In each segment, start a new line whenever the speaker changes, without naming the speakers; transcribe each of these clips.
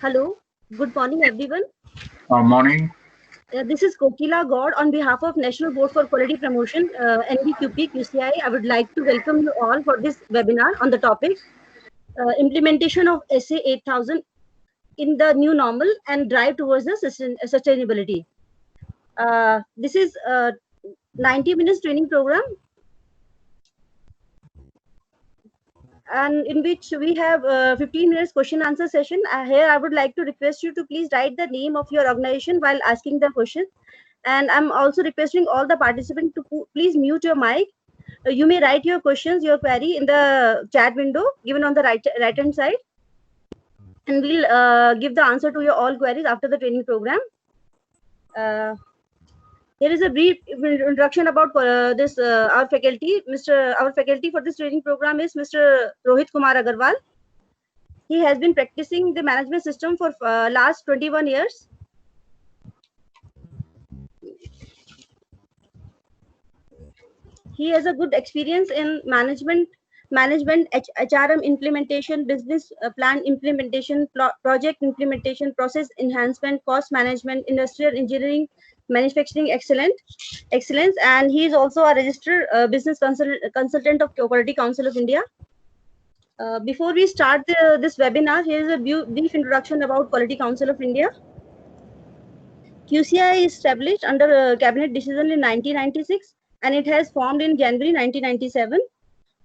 Hello, good morning, everyone.
Morning.
This is Kokila God on behalf of National Board for Quality Promotion, NBQP QCI. I would like to welcome you all for this webinar on the topic implementation of SA 8000 in the new normal and drive towards the sustainability. This is a 90 minutes training program, and in which we have 15 minutes question answer session. Here I would like to request you to please write the name of your organization while asking the question, and I'm also requesting all the participants to please mute your mic. You may write your questions, your query in the chat window given on the right hand side, and we'll give the answer to your all queries after the training program. Here is a brief introduction about this our faculty. Our faculty for this training program is Mr. Rohit Kumar Agarwal. He has been practicing the management system for last 21 years. He has a good experience in management, HRM implementation, business plan implementation, project implementation, process enhancement, cost management, industrial engineering, manufacturing excellence. And he is also a registered business consultant of Quality Council of India. Before we start this webinar, here is a brief introduction about Quality Council of India. QCI is established under a cabinet decision in 1996 and it has formed in January 1997.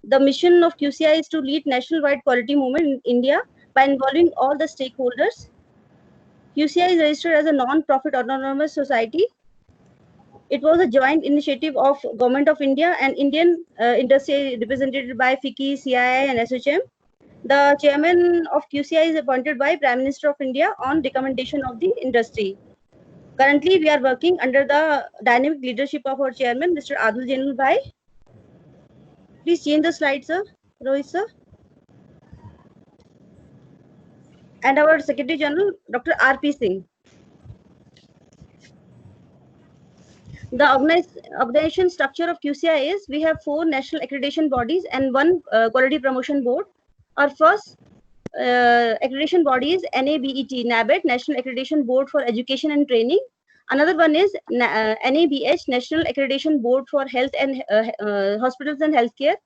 The mission of QCI is to lead nationwide quality movement in India by involving all the stakeholders. QCI is registered as a non-profit autonomous society. It was a joint initiative of Government of India and Indian industry represented by FICCI, CII and SHM. The chairman of QCI is appointed by Prime Minister of India on recommendation of the industry. Currently, we are working under the dynamic leadership of our chairman, Mr. Adil Jainul Bhai. Please change the slide, sir. Rohit, sir. And our Secretary General, Dr. R.P. Singh. The organization structure of QCI is we have 4 national accreditation bodies and 1 quality promotion board. Our first accreditation body is NABET, NABET, National Accreditation Board for Education and Training. Another one is NABH, National Accreditation Board for Health and Hospitals and Healthcare.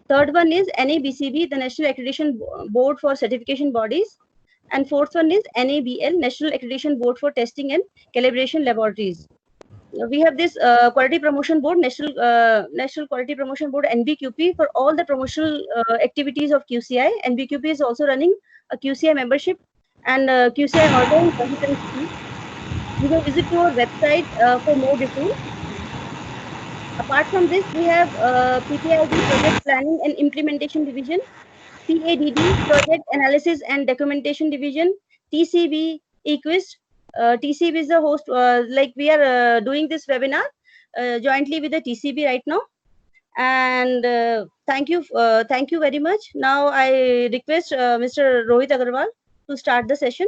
Third one is NABCB, the National Accreditation Board for Certification Bodies. And fourth one is NABL, National Accreditation Board for Testing and Calibration Laboratories. We have this Quality Promotion Board, National Quality Promotion Board, NBQP, for all the promotional activities of QCI. NBQP is also running a QCI membership and QCI order in 2023. You can visit our website for more details. Apart from this, we have PPID, Project Planning and Implementation Division, PADD, Project Analysis and Documentation Division, TCB, EQUIST. TCB is the host, like we are doing this webinar jointly with the TCB right now. And thank you very much. Now I request Mr. Rohit Agarwal to start the session.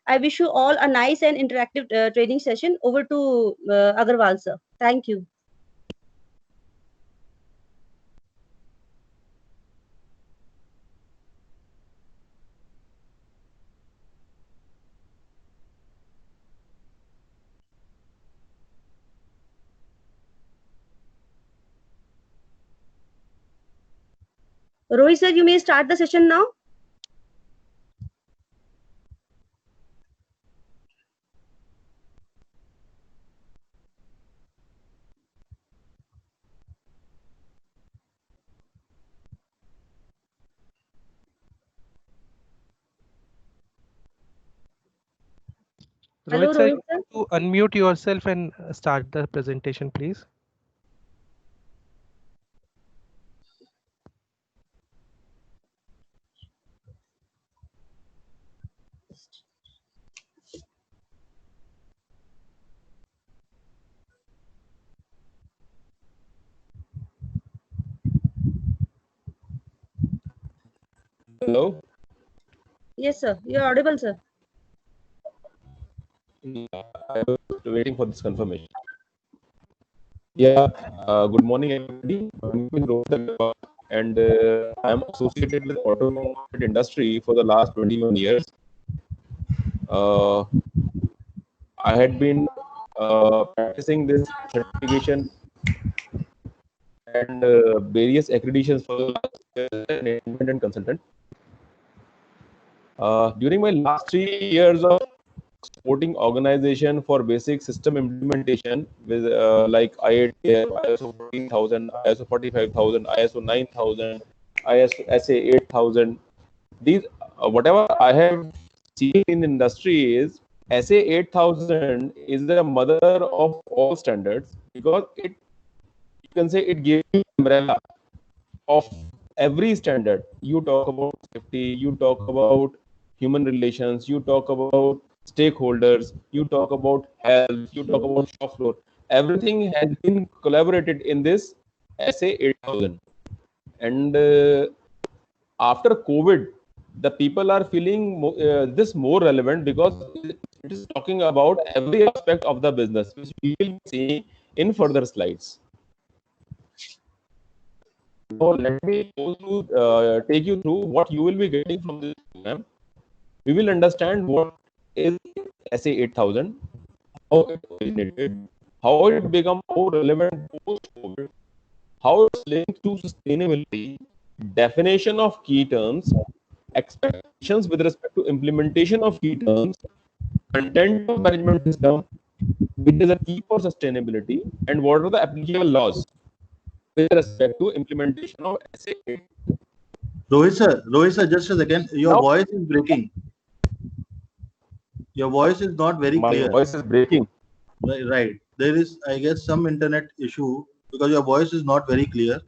I wish you all a nice and interactive training session. Over to Agarwal, sir. Thank you. Rohit sir, you may start the session now. Hello,
Rohit sir,
Rohit
you
sir.
have to unmute yourself and start the presentation, please.
Hello?
Yes, sir. You're audible, sir.
Yeah, I was waiting for this confirmation. Yeah, good morning, everybody. My name is Rohit Agarwal, and I am associated with automotive industry for the last 21 years. I had been practicing this certification and various accreditations for the last year as an independent consultant. During my last 3 years of supporting organization for basic system implementation with like IATF, ISO 14000, ISO 45000, ISO 9000, ISO SA 8000. These whatever I have seen in the industry is SA 8000 is the mother of all standards because it, you can say, it gives you umbrella of every standard. You talk about safety, you talk about human relations, you talk about stakeholders, you talk about health, you talk about shop floor. Everything has been collaborated in this SA 8000. And after COVID, the people are feeling this more relevant because it is talking about every aspect of the business, which we will be seeing in further slides. Now, let me go through, take you through what you will be getting from this program. We will understand what is SA 8000, how it originated, how it became more relevant post-COVID, how it's linked to sustainability, definition of key terms, expectations with respect to implementation of key terms, content of management system, which is a key for sustainability, and what are the applicable laws with respect to implementation of SA 8000.
Rohit sir, just a second. Your
Now,
voice is breaking. Your voice is not very
my
clear.
voice is breaking.
Right. There is, I guess, some internet issue because your voice is not very clear.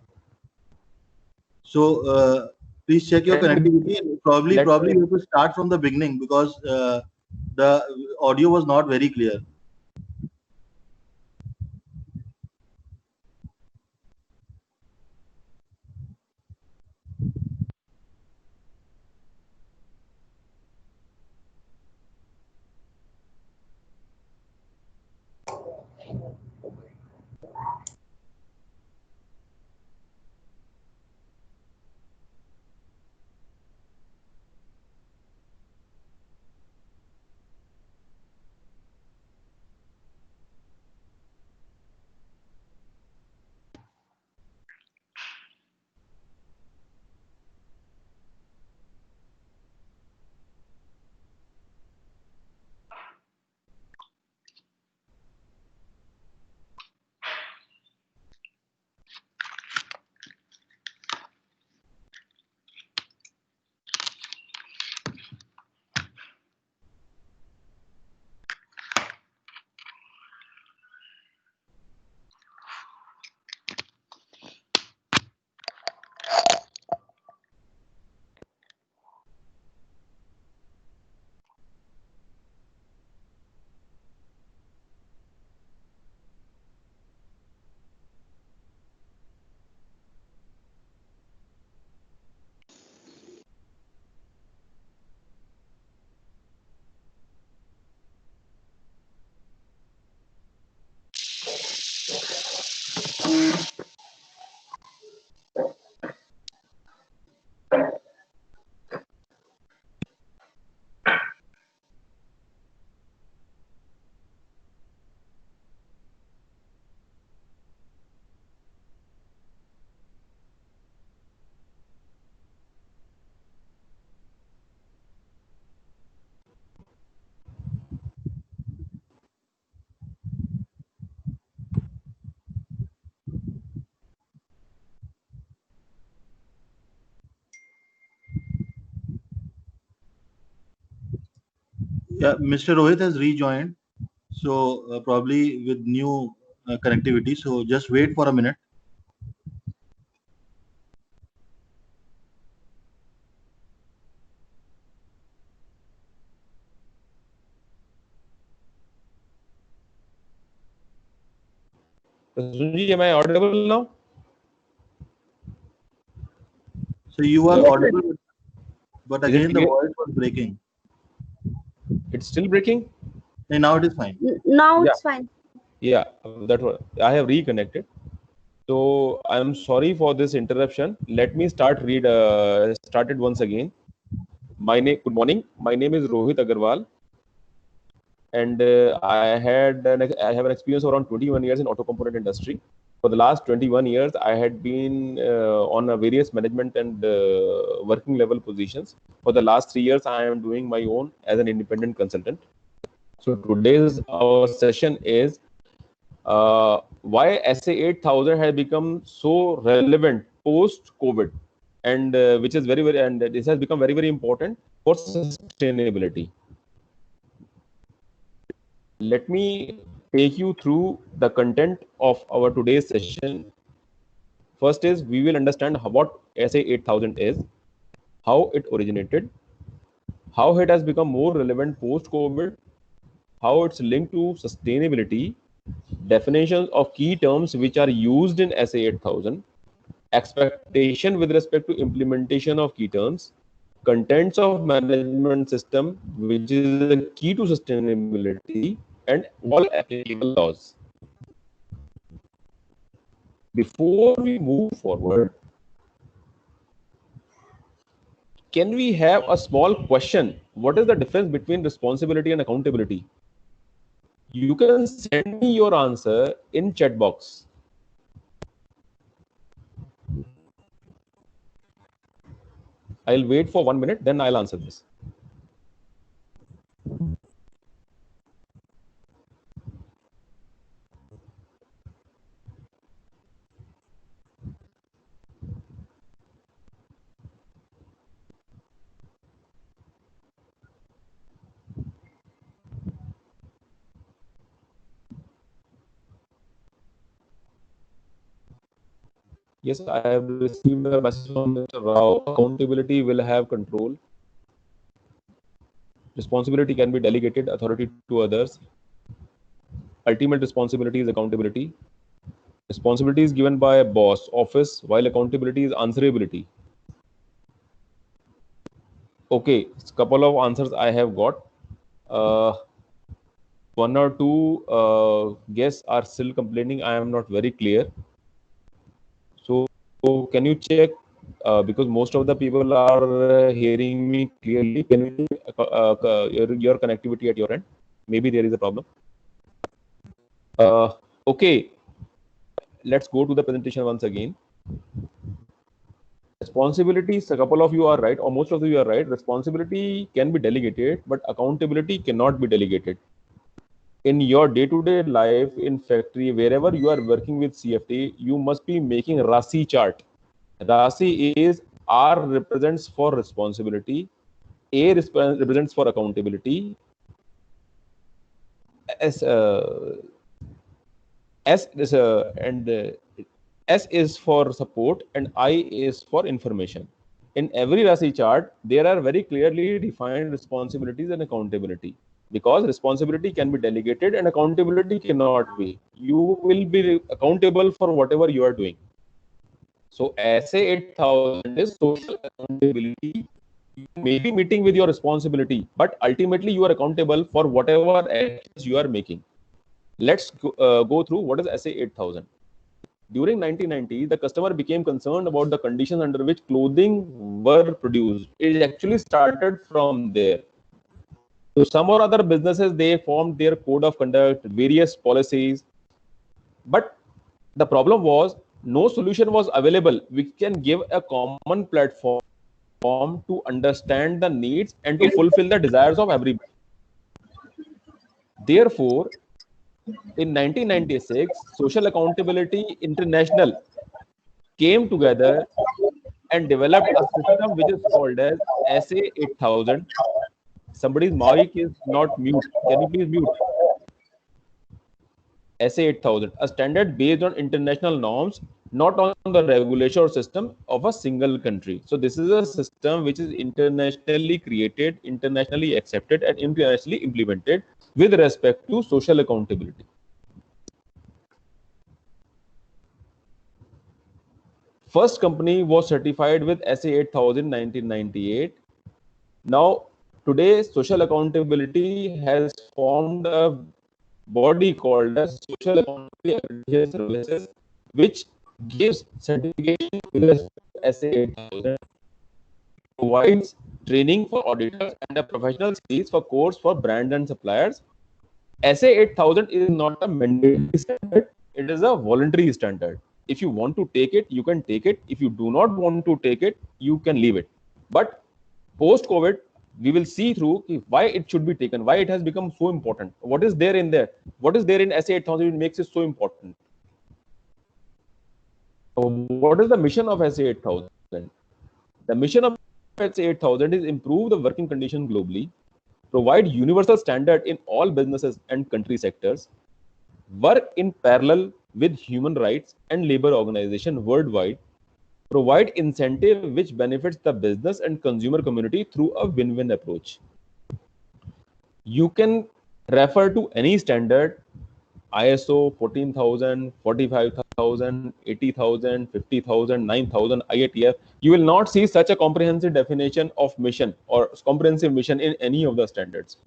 So please check your
Let me-
connectivity. Probably you have to start from the beginning because the audio was not very clear. Yeah, Mr. Rohit has rejoined. So probably with new connectivity. So just wait for a minute.
Sunji, am I audible now?
So you are
Yes, sir.
audible, but
Is it
again the
clear?
voice was breaking.
It's still breaking?
And now it is fine.
Now
Yeah.
it's fine.
Yeah, that was, I have reconnected. So I'm sorry for this interruption. Let me started once again. Good morning. My name is Rohit Agarwal. and I have an experience around 21 years in auto component industry. For the last 21 years, I had been on a various management and working level positions. For the last 3 years, I am doing my own as an independent consultant. So today's our session is why SA 8000 has become so relevant post COVID, and which is and this has become very important for sustainability. Let me take you through the content of our today's session. First is we will understand what SA 8000 is, how it originated, how it has become more relevant post-COVID, how it's linked to sustainability, definitions of key terms which are used in SA 8000, expectation with respect to implementation of key terms, contents of management system which is the key to sustainability, and all applicable laws. Before we move forward, can we have a small question? What is the difference between responsibility and accountability? You can send me your answer in chat box. I'll wait for 1 minute, then I'll answer this. Yes, I have received a message from Mr. Rao. Accountability will have control. Responsibility can be delegated authority to others. Ultimate responsibility is accountability. Responsibility is given by a boss, office, while accountability is answerability. Okay, a couple of answers I have got. One or two guests are still complaining. I am not very clear. So can you check? Because most of the people are hearing me clearly. Can you your connectivity at your end? Maybe there is a problem. Okay, let's go to the presentation once again. Responsibilities, a couple of you are right, or most of you are right. Responsibility can be delegated, but accountability cannot be delegated. In your day-to-day life, in factory, wherever you are working with CFT, you must be making RASI chart. RASI is R represents for responsibility, A represents for accountability, S is for support, and I is for information. In every RASI chart, there are very clearly defined responsibilities and accountability, because responsibility can be delegated and accountability cannot be. You will be accountable for whatever you are doing. So SA 8000 is social accountability. You may be meeting with your responsibility, but ultimately you are accountable for whatever actions you are making. Let's go through what is SA 8000. During 1990, the customer became concerned about the conditions under which clothing were produced. It actually started from there. So some or other businesses, they formed their code of conduct, various policies. But the problem was no solution was available which can give a common platform to understand the needs and to fulfill the desires of everybody. Therefore, in 1996, Social Accountability International came together and developed a system which is called as SA 8000. Somebody's mic is not mute. Can you please mute? SA 8000, a standard based on international norms, not on the regulation or system of a single country. So this is a system which is internationally created, internationally accepted, and internationally implemented with respect to social accountability. First company was certified with SA 8000 in 1998. Now, today, social accountability has formed a body called as Social Accountability Accreditation Services, which gives certification with SA 8000, provides training for auditors and a professional series for course for brands and suppliers, SA 8000 is not a mandatory standard, it is a voluntary standard. If you want to take it, you can take it. If you do not want to take it, you can leave it. But post-COVID, we will see through why it should be taken, why it has become so important. What is there in there? What is there in SA 8000 which makes it so important? What is the mission of SA 8000? The mission of SA 8000 is improve the working condition globally, provide universal standard in all businesses and country sectors, work in parallel with human rights and labor organization worldwide, provide incentive which benefits the business and consumer community through a win-win approach. You can refer to any standard, ISO 14,000, 45,000, 80,000, 50,000, 9,000, IATF. You will not see such a comprehensive definition of mission or comprehensive mission in any of the standards.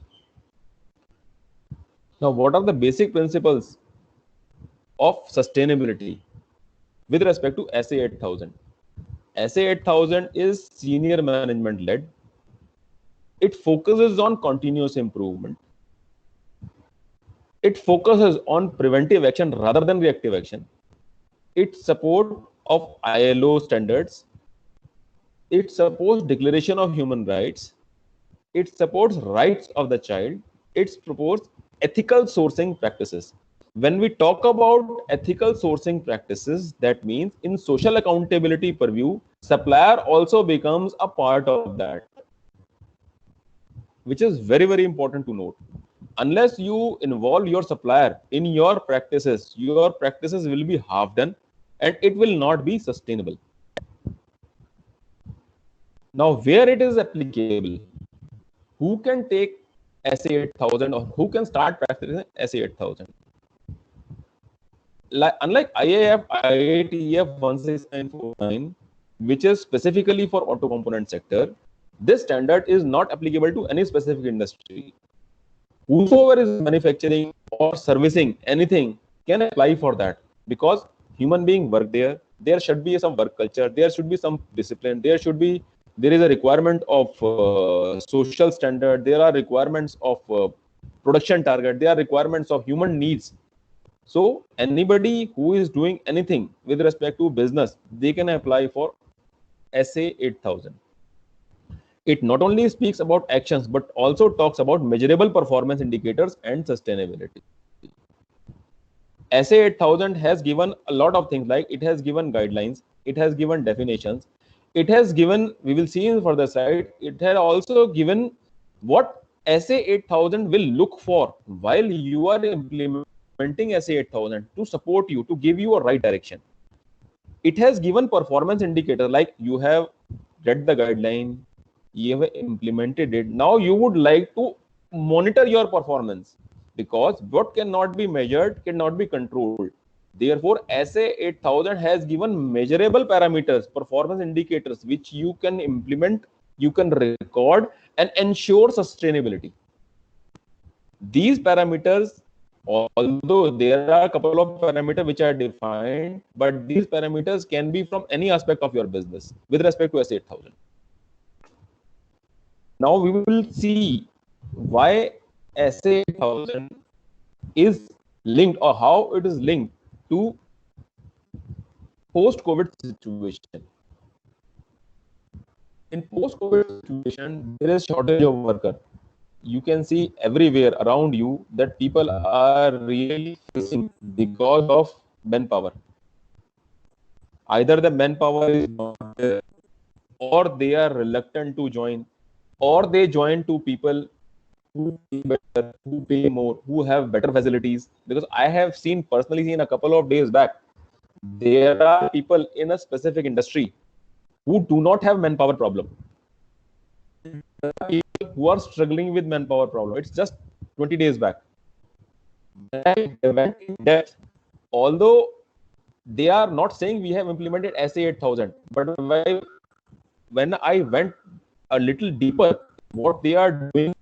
Now, what are the basic principles of sustainability with respect to SA 8000? SA 8000 is senior management led. It focuses on continuous improvement. It focuses on preventive action rather than reactive action. It supports of ILO standards. It supports declaration of human rights. It supports rights of the child. It supports ethical sourcing practices. When we talk about ethical sourcing practices, that means in social accountability purview, supplier also becomes a part of that, which is very, very important to note. Unless you involve your supplier in your practices will be half done and it will not be sustainable. Now, where it is applicable, who can take SA 8000 or who can start practicing SA 8000? Unlike IAF, IATF 16949, which is specifically for auto component sector, this standard is not applicable to any specific industry. Whosoever is manufacturing or servicing anything can apply for that, because human beings work there. There should be some work culture. There should be some discipline. There is a requirement of social standard. There are requirements of production target. There are requirements of human needs. So anybody who is doing anything with respect to business, they can apply for SA 8000. It not only speaks about actions, but also talks about measurable performance indicators and sustainability. SA 8000 has given a lot of things, like it has given guidelines, it has given definitions, it has given, we will see in further side, it has also given what SA 8000 will look for while you are implementing SA 8000 to support you, to give you a right direction. It has given performance indicator, like you have read the guideline, you have implemented it. Now you would like to monitor your performance, because what cannot be measured cannot be controlled. Therefore, SA 8000 has given measurable parameters, performance indicators, which you can implement, you can record and ensure sustainability. These parameters, although there are a couple of parameters which are defined, but these parameters can be from any aspect of your business with respect to SA 8000. Now we will see why SA 8000 is linked, or how it is linked to post-COVID situation. In post-COVID situation, there is shortage of worker. You can see everywhere around you that people are really facing because of manpower. Either the manpower is not there, or they are reluctant to join, or they join to people who pay better, who pay more, who have better facilities. Because I have personally seen a couple of days back, there are people in a specific industry who do not have manpower problem. There are people who are struggling with manpower problem. It's just 20 days back. When I went in depth, although they are not saying we have implemented SA 8000, but when I went a little deeper, what they are doing,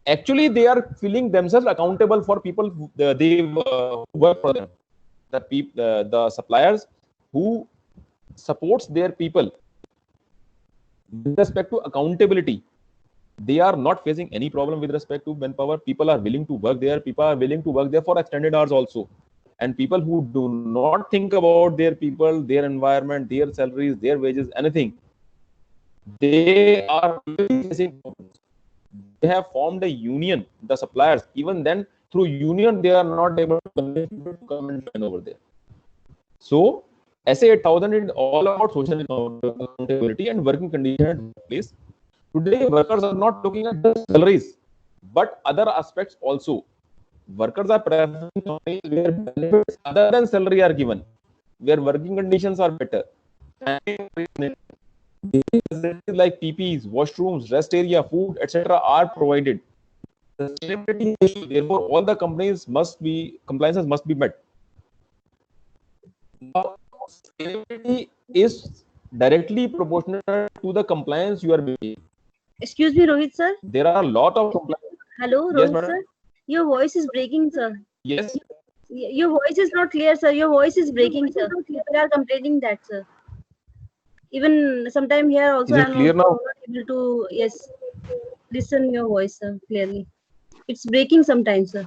actually they are feeling themselves accountable for people they work for them, the suppliers who supports their people with respect to accountability. they are not facing any problem with respect to manpower. People are willing to work there. People are willing to work there for extended hours also. And people who do not think about their people, their environment, their salaries, their wages, anything, they are really facing problems. They have formed a union, the suppliers. Even then, through union, they are not able to convince people to come and join over there. So, SA 8000 is all about social accountability and working conditions at workplace. Today, workers are not looking at the salaries, but other aspects also. Workers are preferring companies where benefits other than salary are given, where working conditions are better. Like PPs, washrooms, rest area, food, etc. are provided. Sustainability issue, therefore, all the compliances must be met. Now, sustainability is directly proportional to the compliance you are making.
Excuse me, Rohit sir.
There are a lot of compliance.
Hello,
Yes,
Rohit
madam.
sir. Your voice is breaking, sir.
Yes.
Your voice is not clear, sir. Your voice is breaking, sir. People are complaining that, sir. Even sometime here also,
Is it
I'm
clear
also
now?
not able to listen your voice, sir, clearly. It's breaking sometimes, sir.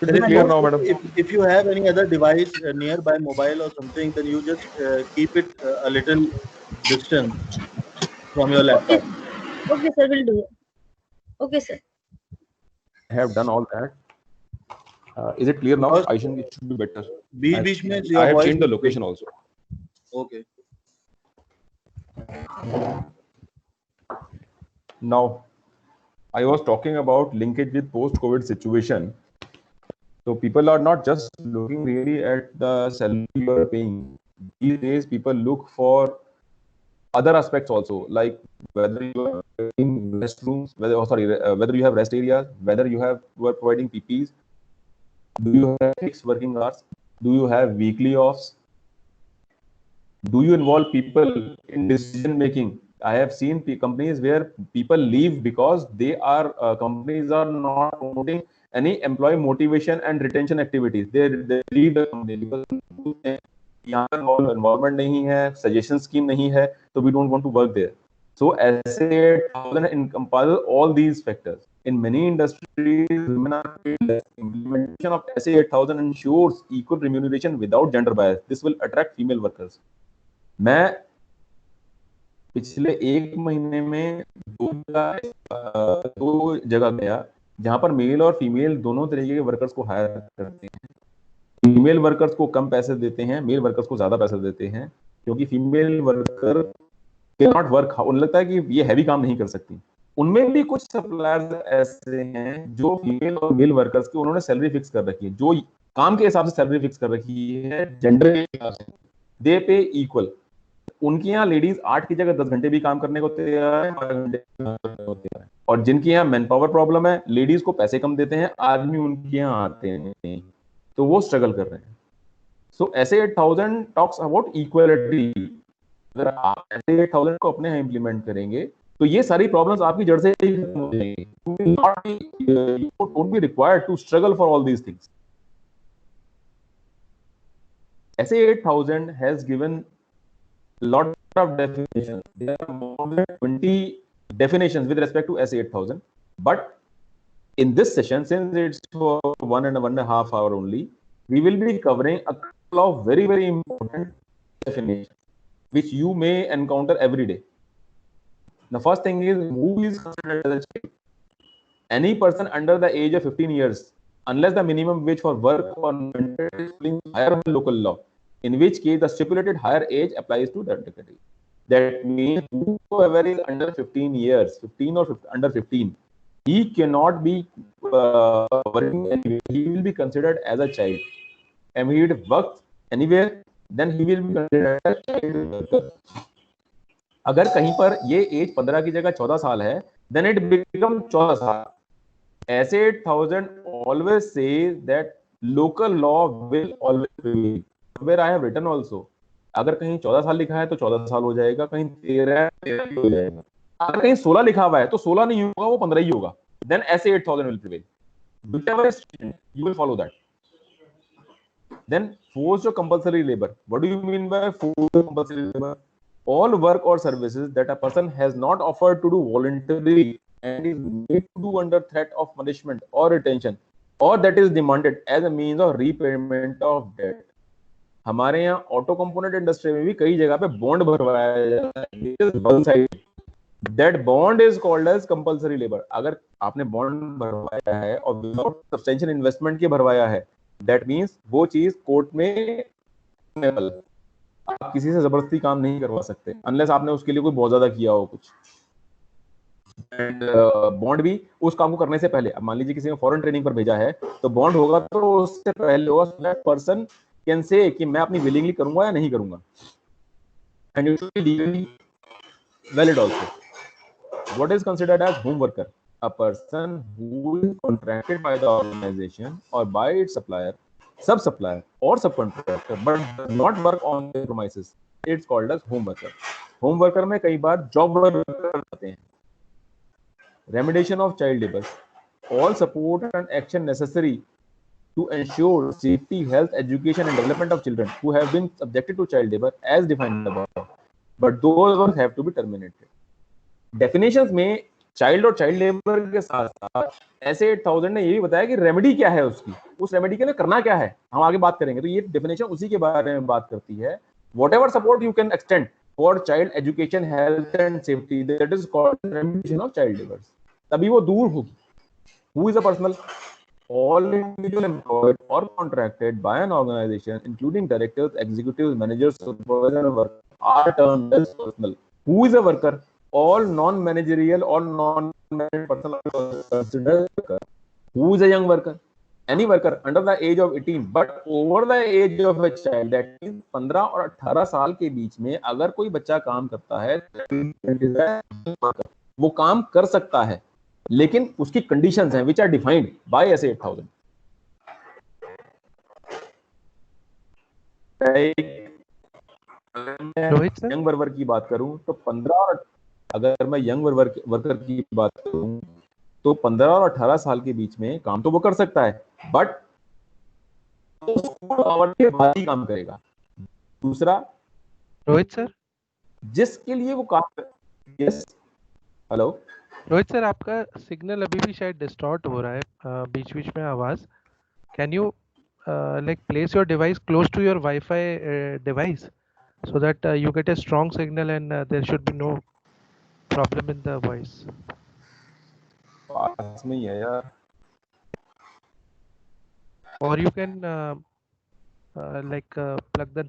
It is clear now, madam.
If you have any other device nearby, mobile or something, then you just keep it a little distance from your
Okay,
laptop.
okay, sir, we'll do it. Okay, sir.
I have done all that. Is it clear now?
Because
I think it should be better.
बीच में
I
your
have
voice
changed the
is
location also.
okay.
Now, I was talking about linkage with post-COVID situation. So people are not just looking really at the salary you are paying. These days, people look for other aspects also, like whether you are in restrooms, whether you have rest areas, whether you are providing PPs, do you have fixed working hours, do you have weekly offs, do you involve people in decision making? I have seen companies where people leave because companies are not promoting any employee motivation and retention activities. They leave the company because यहाँ पर environment नहीं है, suggestion scheme नहीं है, so we don't want to work there. So SA 8000 encompasses all these factors. In many industries, women are paid less. Implementation of SA 8000 ensures equal remuneration without gender bias. This will attract female workers. मैं पिछले एक महीने में दो जगह गया जहां पर मेल और फीमेल दोनों तरीके के वर्कर्स को हायर करते हैं. फीमेल वर्कर्स को कम पैसे देते हैं, मेल वर्कर्स को ज्यादा पैसे देते हैं, क्योंकि female worker can not work. उन्हें लगता है कि ये हैवी काम नहीं कर सकती. उनमें भी कुछ सप्लायर्स ऐसे हैं जो फीमेल और मेल वर्कर्स की उन्होंने सैलरी फिक्स कर रखी है, जो काम के हिसाब से सैलरी फिक्स कर रखी है जेंडर के हिसाब से. दे पे इक्वल. उनके यहाँ लेडीज 8 की जगह 10 घंटे भी काम करने को तैयार है, 12 घंटे को तैयार है. और जिनके यहाँ मैन पावर प्रॉब्लम है, लेडीज को पैसे कम देते हैं, आदमी उनके यहाँ आते हैं, तो वो स्ट्रगल कर रहे हैं. सो SA 8000 टॉक्स अबाउट इक्वालिटी. अगर आप SA 8000 को अपने यहाँ इंप्लीमेंट करेंगे तो ये सारी प्रॉब्लम्स आपकी जड़ से ही खत्म हो जाएंगी. You won't be required to struggle for all these things. SA 8000 has given lot of definitions. There are more than 20 definitions with respect to SA 8000. But in this session, since it's for 1.5 hours only, we will be covering a couple of very, very important definitions which you may encounter every day. The first thing is, who is considered as a child? Any person under the age of 15 years, unless the minimum wage for work or is higher than local law, in which case the stipulated higher age applies to that category. That means whoever is under 15 years, 15 or under 15, he cannot be working anywhere. He will be considered as a child. And if he works anywhere, then he will be considered as a child worker. अगर कहीं पर ये as 15 की जगह 14 साल है, then it becomes 14 साल. SA 8000 always says that local law will always prevail. Where I have written also, अगर कहीं 14 साल लिखा है तो 14 साल हो जाएगा, कहीं 13 हो जाएगा. अगर कहीं 16 लिखा हुआ है तो 16 नहीं होगा, वो 15 ही होगा. Then SA 8000 will prevail. Whichever is you will follow that. Then forced or compulsory labor. What do you mean by forced or compulsory labor? all work or services that a person has not offered to do voluntarily and is made to do under threat of punishment or retention, or that is demanded as a means of repayment of debt. हमारे यहाँ auto component industry में भी कई जगह पे bond भरवाया जाता है, one side, that bond is called as compulsory labour. अगर आपने बॉन्ड भरवाया है और विदाउट सब्सटेंशियल इन्वेस्टमेंट के भरवाया है, दैट मींस वो चीज कोर्ट में आप किसी से जबरदस्ती काम नहीं करवा सकते अनलेस आपने उसके लिए कोई बहुत ज्यादा किया हो कुछ. एंड बॉन्ड भी उस काम को करने से पहले, अब मान लीजिए किसी ने फॉरेन ट्रेनिंग पर भेजा है तो बॉन्ड होगा तो उससे पहले होगा, so that person can say कि मैं अपनी विलिंगली करूंगा या नहीं करूंगा. And it should be legally valid also. What is considered age home worker? A person who is contracted by the organization or by its supplier, sub-supplier or subcontractor but does not work on their premises, it's called as home worker. Home worker में कई बार job worker आते हैं. Remediation of child labor. All support and action necessary to ensure safety, health, education and development of children who have been subjected to child labor as defined above, but those ones have to be terminated. Definitions में child और child labour के साथ साथ ऐसे 8000 ने ये भी बताया कि रेमेडी क्या है उसकी, उस रेमेडी के लिए करना क्या है, हम आगे बात करेंगे. तो ये डेफिनेशन उसी के बारे में बात करती है. Whatever support you can extend for child education, health and safety, that is called remediation of child labour. तभी वो दूर होगी. Who is a personal? All individual employed or contracted by an organization, including directors, executives, managers, supervisors, and workers, are termed as personal. Who is a worker? All non-managerial or non-managerial personnel are considered worker. Who is a young worker? Any worker under the age of 18 but over the age of a child, that means 15 और 18 साल के बीच में अगर कोई बच्चा काम करता है वो काम कर सकता है, लेकिन उसकी कंडीशंस हैं which are defined by ऐसे 8000.
रोहित सर,
यंग वर्कर की बात करूं तो 15 और अगर मैं यंग वर्कर की बात करूं तो 15 और 18 साल के बीच में काम तो वो कर सकता है, बट आवर के बाद ही काम करेगा. दूसरा,
रोहित सर,
जिसके लिए वो काम, यस, हेलो
रोहित सर, आपका सिग्नल अभी भी शायद डिस्टॉर्ट हो रहा है बीच बीच में आवाज. Can you like place your device close to your Wi-Fi device so that you get a strong signal and there should be no problem in the voice.
पास में ही है यार.
Or you can plug the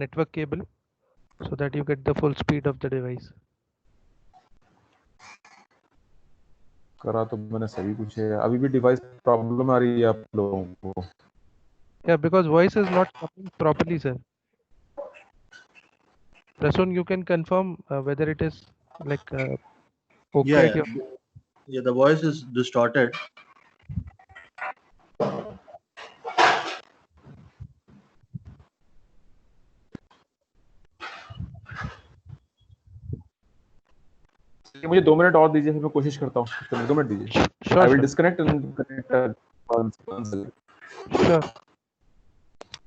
network cable so that you get the full speed of the device.
करा तो मैंने सभी कुछ है, अभी भी डिवाइस प्रॉब्लम आ रही है आप लोगों को?
Yeah, because voice is not coming properly, sir. Rasun, you can confirm whether it is like okay.
Yeah, yeah, the voice is distorted.
मुझे 2 मिनट और दीजिए, फिर मैं कोशिश करता हूँ. चलिए 2 मिनट दीजिए.
Sure,
I will
sir.
disconnect and connect once again.
Sure.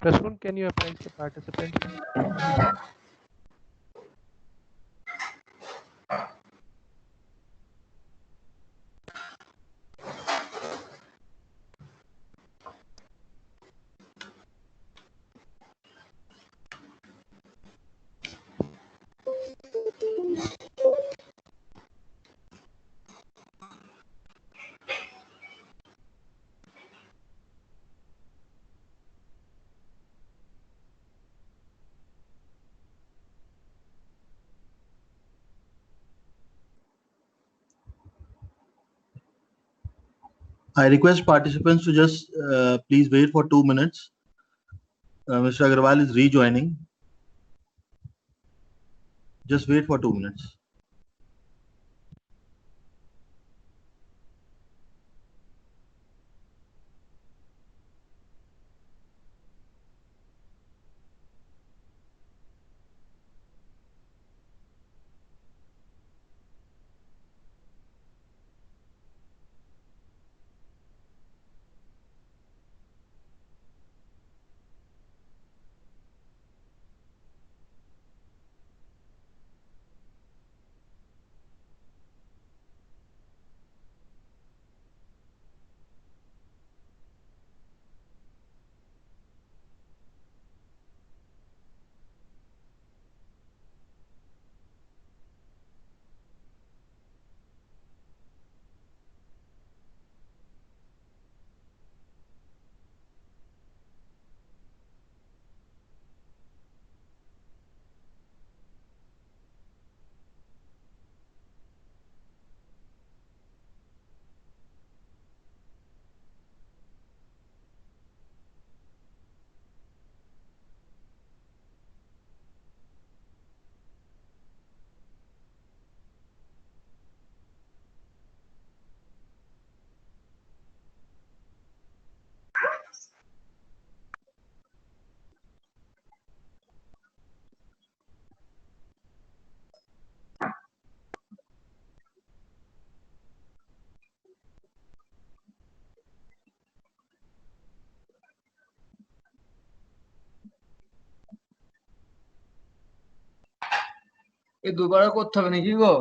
Rasun, can you apply the participant?
I request participants to just please wait for 2 minutes. Mr. Agarwal is rejoining. Just wait for 2 minutes.
এই দুবারে করতে হবে নাকি গো?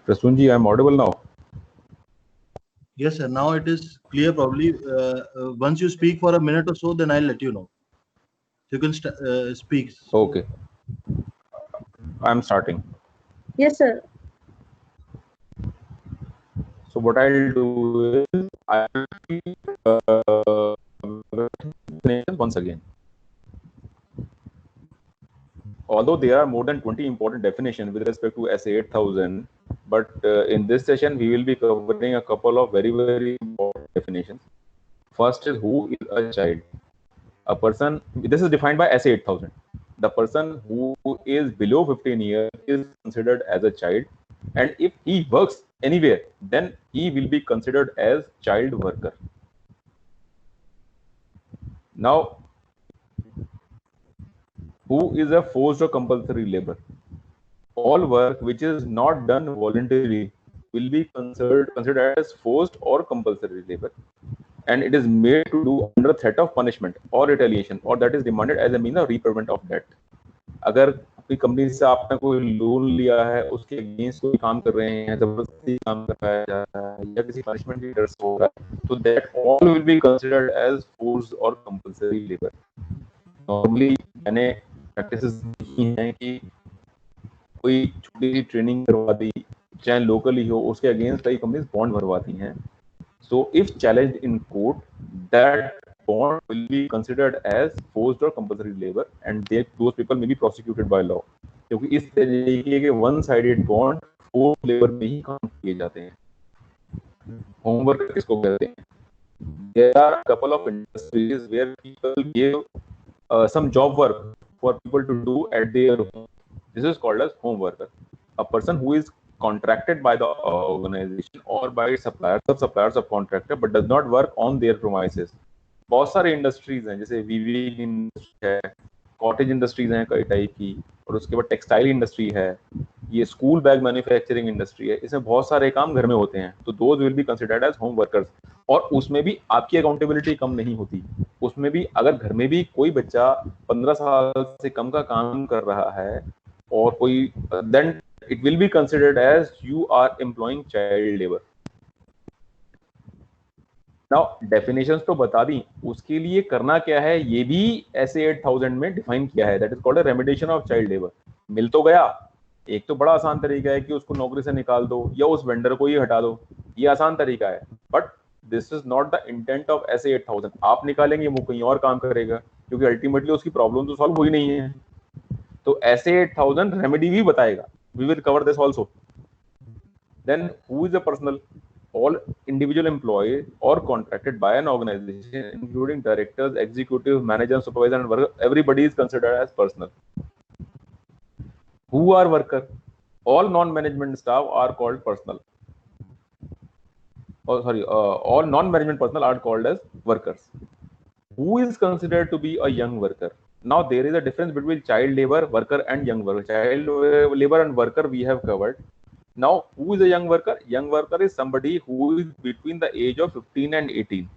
Prasun ji, I'm audible now.
Yes, sir. Now it is clear. Probably once you speak for a minute or so, then I'll let you know. You can speak.
Okay. I'm starting.
Yes, sir.
So what I'll do is I'll once again. Although there are more than 20 important definitions with respect to SA 8000, but in this session we will be covering a couple of very, very important definitions. First is who is a child. A person, this is defined by SA 8000. The person who is below 15 years is considered as a child, and if he works anywhere, then he will be considered as child worker. Now, who is a forced or compulsory labor? All work which is not done voluntarily will be considered as forced or compulsory labor, and it is made to do under threat of punishment or retaliation, or that is demanded as a means of repayment of debt. अगर अपनी company से आपने कोई loan लिया है, उसके against कोई काम कर रहे हैं, जबरदस्ती काम कराया जा रहा है या किसी पनिशमेंट की डर से हो रहा है, तो that all will be considered as forced और कंपल्सरी लेबर. नॉर्मली मैंने प्रैक्टिसेस देखी हैं कि कोई छोटी सी ट्रेनिंग करवा दी, चाहे लोकली हो, उसके अगेंस्ट कई कंपनीज बॉन्ड भरवाती हैं. So if challenged in court, that bond will be considered as forced or compulsory labor, and those people may be prosecuted by law. क्योंकि इस तरीके के one sided bond forced labour में ही काम किए जाते हैं. होमवर्क किसको कहते हैं? There are a couple of industries where people give some job work for people to do at their home. This is called as home worker. A person who is contracted by the organization or by suppliers, sub-suppliers of contractor, but does not work on their premises. बहुत सारे industries हैं, जैसे weaving industry है, cottage industries हैं कई type की, और उसके बाद टेक्सटाइल इंडस्ट्री है, ये स्कूल बैग मैन्युफैक्चरिंग इंडस्ट्री है. इसमें बहुत सारे काम घर में होते हैं, तो those will be considered age home workers. और उसमें भी आपकी अकाउंटेबिलिटी कम नहीं होती. उसमें भी अगर घर में भी कोई बच्चा 15 साल से कम का काम कर रहा है और कोई, then it will be considered as you are employing child labour. Now definitions तो बता दी, उसके लिए करना क्या है ये भी SA 8000 में डिफाइन किया है. That is called remediation of child labour. मिल तो गया, एक तो बड़ा आसान तरीका है कि उसको नौकरी से निकाल दो या उस वेंडर को ही हटा दो, ये आसान तरीका है. But this is not the intent of SA 8000. आप निकालेंगे वो कहीं और काम करेगा, क्योंकि अल्टीमेटली उसकी प्रॉब्लम तो सॉल्व हुई नहीं है. तो SA 8000 रेमेडी भी बताएगा. We will cover this also. Then who is a personal? All individual employees or contracted by an organization, including directors, executives, managers, supervisors, and workers, everybody is considered as personal. Who are worker? All non-management staff are called personal. All non-management personnel are called as workers. Who is considered to be a young worker? Now there is a difference between child labor, worker, and young worker. Child labor and worker we have covered. Now, who is a young worker? Young worker is somebody who is between the age of 15 and 18.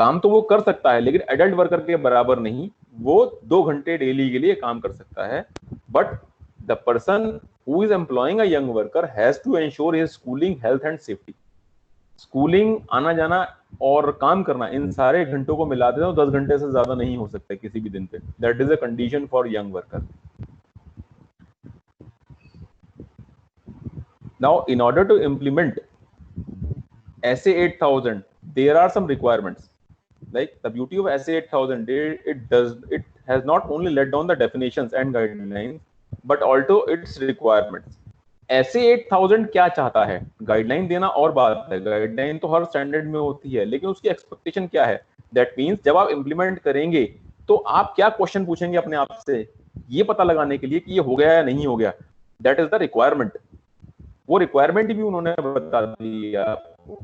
काम तो वो कर सकता है लेकिन adult worker के बराबर नहीं, वो 2 घंटे डेली के लिए काम कर सकता है, but the person who is employing a young worker has to ensure his schooling, health and safety. Schooling, आना जाना और काम करना, इन सारे घंटों को मिलाते हैं तो 10 घंटे से ज्यादा नहीं हो सकता किसी भी दिन पे। That is a condition for young worker. Now, in order to implement SA 8000, there are some requirements. Like the beauty of SA 8000, it has not only laid down the definitions and guidelines, but also its requirements. SA 8000 क्या चाहता है? Guideline देना और बात है, guideline तो हर standard में होती है, लेकिन उसकी एक्सपेक्टेशन क्या है? दैट मीन्स जब आप इंप्लीमेंट करेंगे तो आप क्या क्वेश्चन पूछेंगे अपने आप से, ये पता लगाने के लिए कि ये हो गया या नहीं हो गया। That is the requirement. वो रिक्वायरमेंट भी उन्होंने बता दी आपको।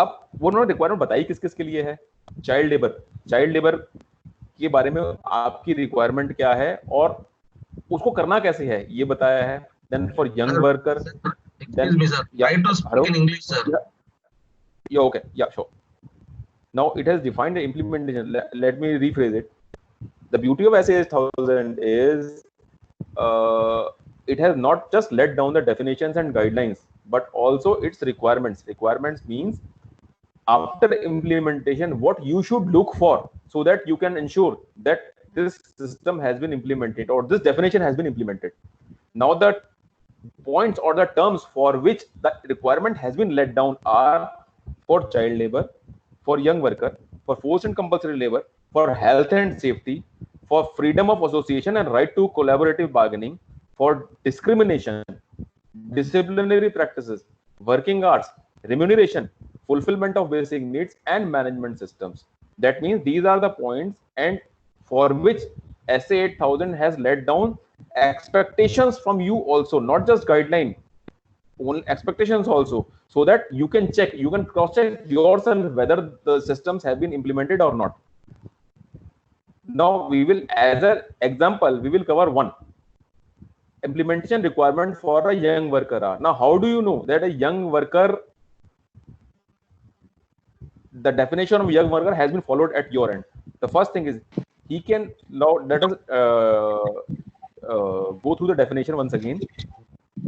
अब वो उन्होंने रिक्वायरमेंट बताई किस किस के लिए है? Child labour. चाइल्ड लेबर के बारे में आपकी रिक्वायरमेंट क्या है और उसको करना कैसे है ये बताया है। Then for young worker,
Excuse me, sir. Try to speak in English, sir.
Yeah, okay, yeah, sure. Now it has defined the implementation. Let me rephrase it. The beauty of SA 8000 is it has not just let down the definitions and guidelines, but also its requirements. Requirements means after implementation, what you should look for so that you can ensure that this system has been implemented or this definition has been implemented. Now the points or the terms for which the requirement has been let down are for child labor, for young worker, for forced and compulsory labor, for health and safety, for freedom of association and right to collaborative bargaining, for discrimination, disciplinary practices, working hours, remuneration, fulfillment of basic needs, and management systems. That means these are the points and for which SA 8000 has let down expectations from you also, not just guideline, expectations also, so that you can check, you can cross check yourself whether the systems have been implemented or not. Now we will, as an example, we will cover one implementation requirement for a young worker. Now how do you know that a young worker, the definition of young worker has been followed at your end? The first thing is he can, now let us go through the definition once again.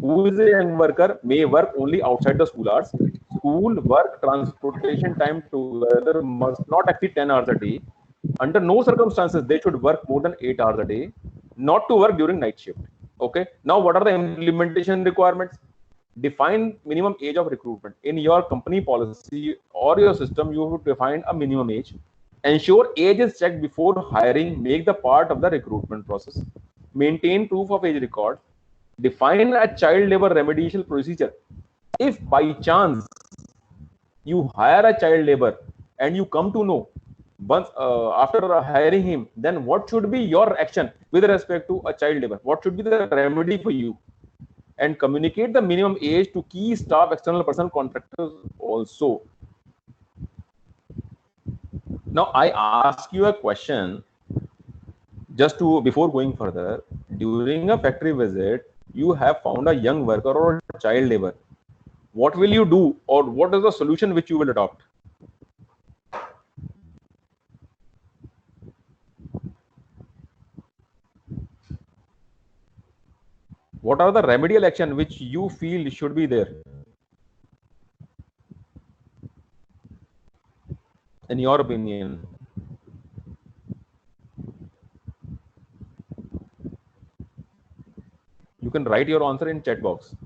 Who is a young worker may work only outside the school hours. School work, transportation time together must not exceed 10 hours a day. Under no circumstances they should work more than 8 hours a day. Not to work during night shift. Okay. Now what are the implementation requirements? Define minimum age of recruitment. In your company policy or your system, you have to define a minimum age. Ensure age is checked before hiring. Make the part of the recruitment process. Maintain proof of age record. Define a child labor remedial procedure. If by chance you hire a child labor and you come to know once after hiring him, then what should be your action with respect to a child labor? What should be the remedy for you? And communicate the minimum age to key staff, external personnel, contractors also. Now I ask you a question, just to before going further. During a factory visit, you have found a young worker or a child labor. What will you do, or what is the solution which you will adopt? What are the remedial action which you feel should be there in your opinion? You can write your answer in chat box.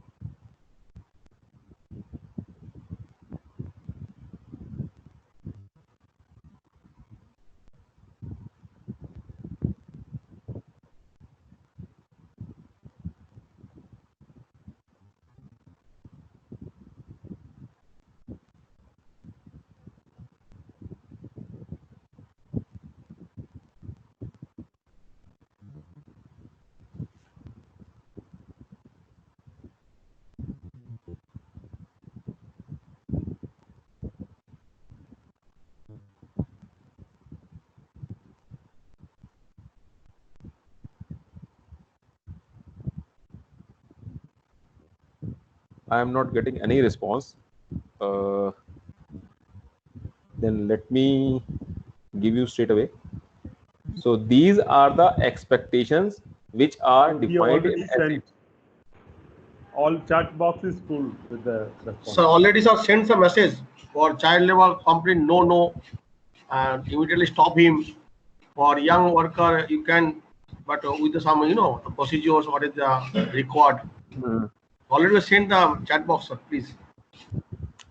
I am not getting any response. Then let me give you straight away. So these are the expectations which are
He
defined
already
in
sent. All chat box is full with the response.
So already sir sends a message for child labor company no, and immediately stop him. For young worker you can, but with some the procedures what is the required. Already send the chat box sir, please.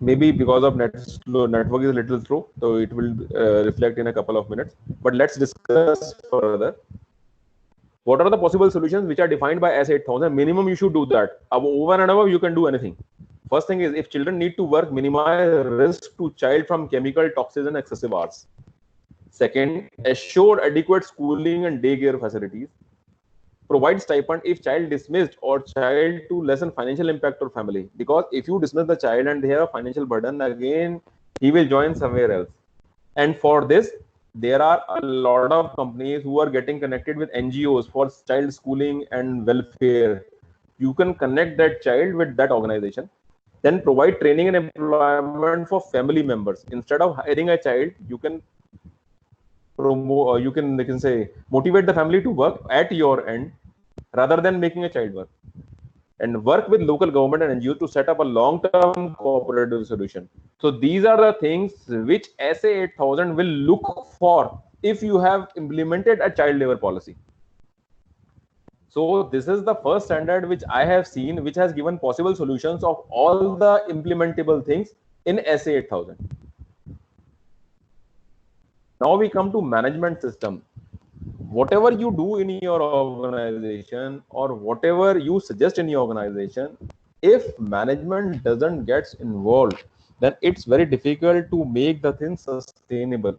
Maybe because of network is a little slow, so it will reflect in a couple of minutes. But let's discuss further. What are the possible solutions which are defined by S8000? Minimum you should do that. Over and above you can do anything. First thing is, if children need to work, minimize risk to child from chemical toxins and excessive hours. Second, assure adequate schooling and daycare facilities. Provide stipend if child dismissed or child to lessen financial impact or family. Because if you dismiss the child and they have a financial burden, again he will join somewhere else. And for this, there are a lot of companies who are getting connected with NGOs for child schooling and welfare. You can connect that child with that organization. Then provide training and employment for family members. Instead of hiring a child, you can promote, you can say motivate the family to work at your end rather than making a child work. And work with local government and NGOs to set up a long-term cooperative solution. So these are the things which SA8000 will look for if you have implemented a child labor policy. So this is the first standard which I have seen, which has given possible solutions of all the implementable things in SA8000. Now we come to management system. Whatever you do in your organization or whatever you suggest in your organization, if management doesn't get involved, then it's very difficult to make the thing sustainable.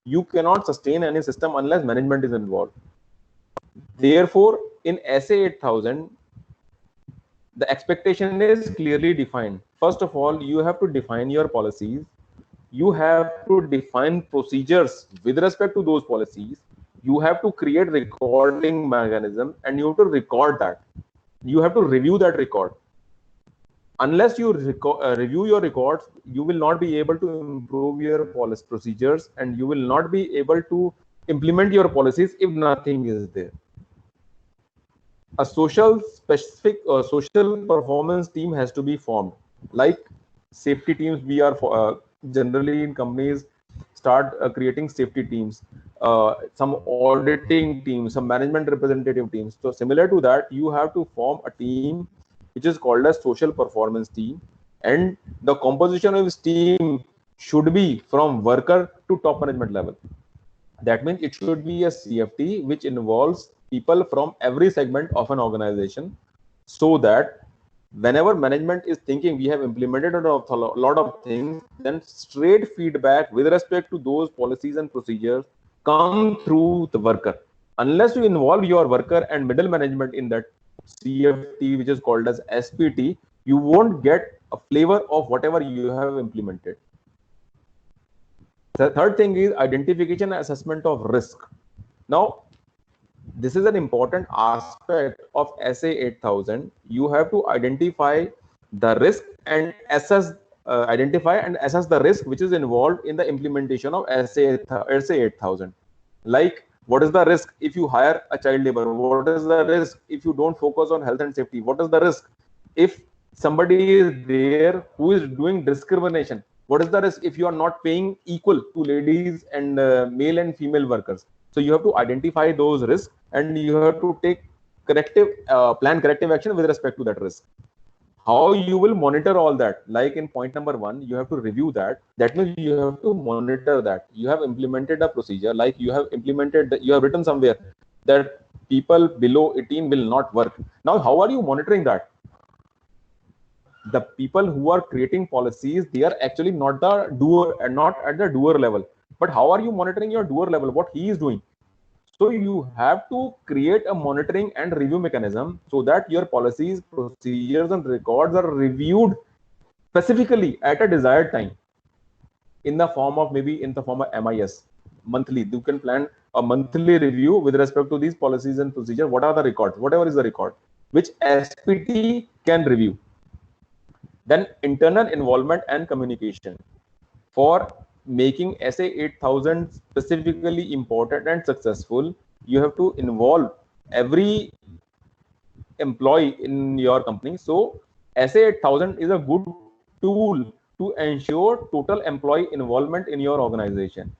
You cannot sustain any system unless management is involved. Therefore, in SA8000, the expectation is clearly defined. First of all, you have to define your policies. You have to define procedures with respect to those policies. You have to create recording mechanism and you have to record that. You have to review that record. Unless you review your records, you will not be able to improve your policy procedures and you will not be able to implement your policies if nothing is there. A social performance team has to be formed. Like safety teams, we are generally in companies start creating safety teams, some auditing teams, some management representative teams. So similar to that, you have to form a team which is called a social performance team, and the composition of this team should be from worker to top management level. That means it should be a CFT which involves people from every segment of an organization, so that whenever management is thinking we have implemented a lot of things, then straight feedback with respect to those policies and procedures come through the worker. Unless you involve your worker and middle management in that CFT, which is called as SPT, you won't get a flavor of whatever you have implemented. The third thing is identification and assessment of risk. Now, this is an important aspect of SA8000. You have to identify the risk and assess, identify and assess the risk which is involved in the implementation of SA8000. Like, what is the risk if you hire a child labor? What is the risk if you don't focus on health and safety? What is the risk if somebody is there who is doing discrimination? What is the risk if you are not paying equal to ladies and male and female workers? So you have to identify those risks and you have to take plan corrective action with respect to that risk. How you will monitor all that? Like in point number 1, you have to review that. That means you have to monitor that. You have implemented a procedure, like you have implemented, you have written somewhere that people below 18 will not work. Now, how are you monitoring that? The people who are creating policies, they are actually not the doer and not at the doer level. But how are you monitoring your doer level, what he is doing? So you have to create a monitoring and review mechanism so that your policies, procedures, and records are reviewed specifically at a desired time in the form of MIS monthly. You can plan a monthly review with respect to these policies and procedures. What are the records? Whatever is the record, which SPT can review. Then internal involvement and communication. For making SA 8000 specifically important and successful, you have to involve every employee in your company. So SA 8000 is a good tool to ensure total employee involvement in your organization,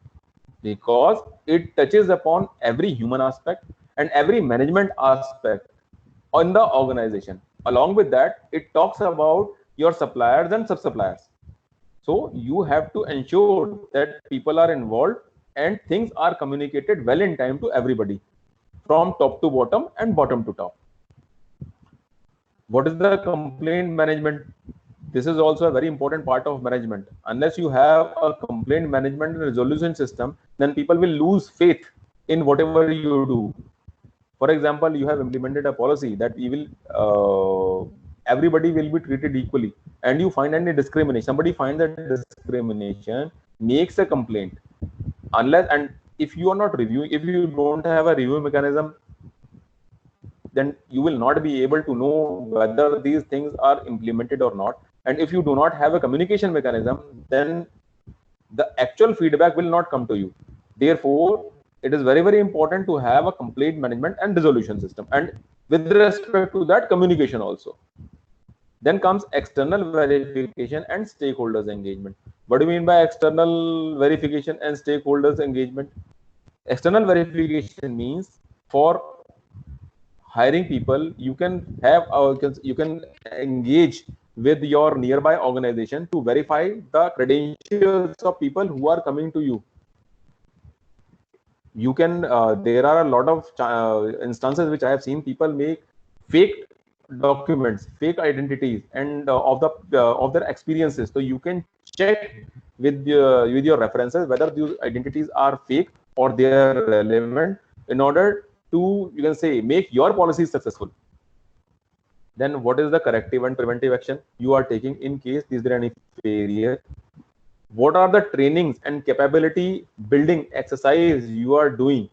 because it touches upon every human aspect and every management aspect on the organization. Along with that, it talks about your suppliers and sub-suppliers. So you have to ensure that people are involved and things are communicated well in time to everybody, from top to bottom and bottom to top. What is the complaint management? This is also a very important part of management. Unless you have a complaint management and resolution system, then people will lose faith in whatever you do. For example, you have implemented a policy that you will everybody will be treated equally, and you find any discrimination. Somebody finds a discrimination, makes a complaint. Unless and if you are not reviewing, if you don't have a review mechanism, then you will not be able to know whether these things are implemented or not. And if you do not have a communication mechanism, then the actual feedback will not come to you. Therefore, it is very, very important to have a complaint management and resolution system. And with respect to that, communication also. Then comes external verification and stakeholders engagement. What do you mean by external verification and stakeholders engagement? External verification means for hiring people, you can have you can engage with your nearby organization to verify the credentials of people who are coming to you. You can there are a lot of instances which I have seen people make fake documents, fake identities, and of their experiences. So you can check with your references whether these identities are fake or they are relevant, in order to, you can say, make your policy successful. Then what is the corrective and preventive action you are taking in case is there any failure? What are the trainings and capability building exercise you are doing?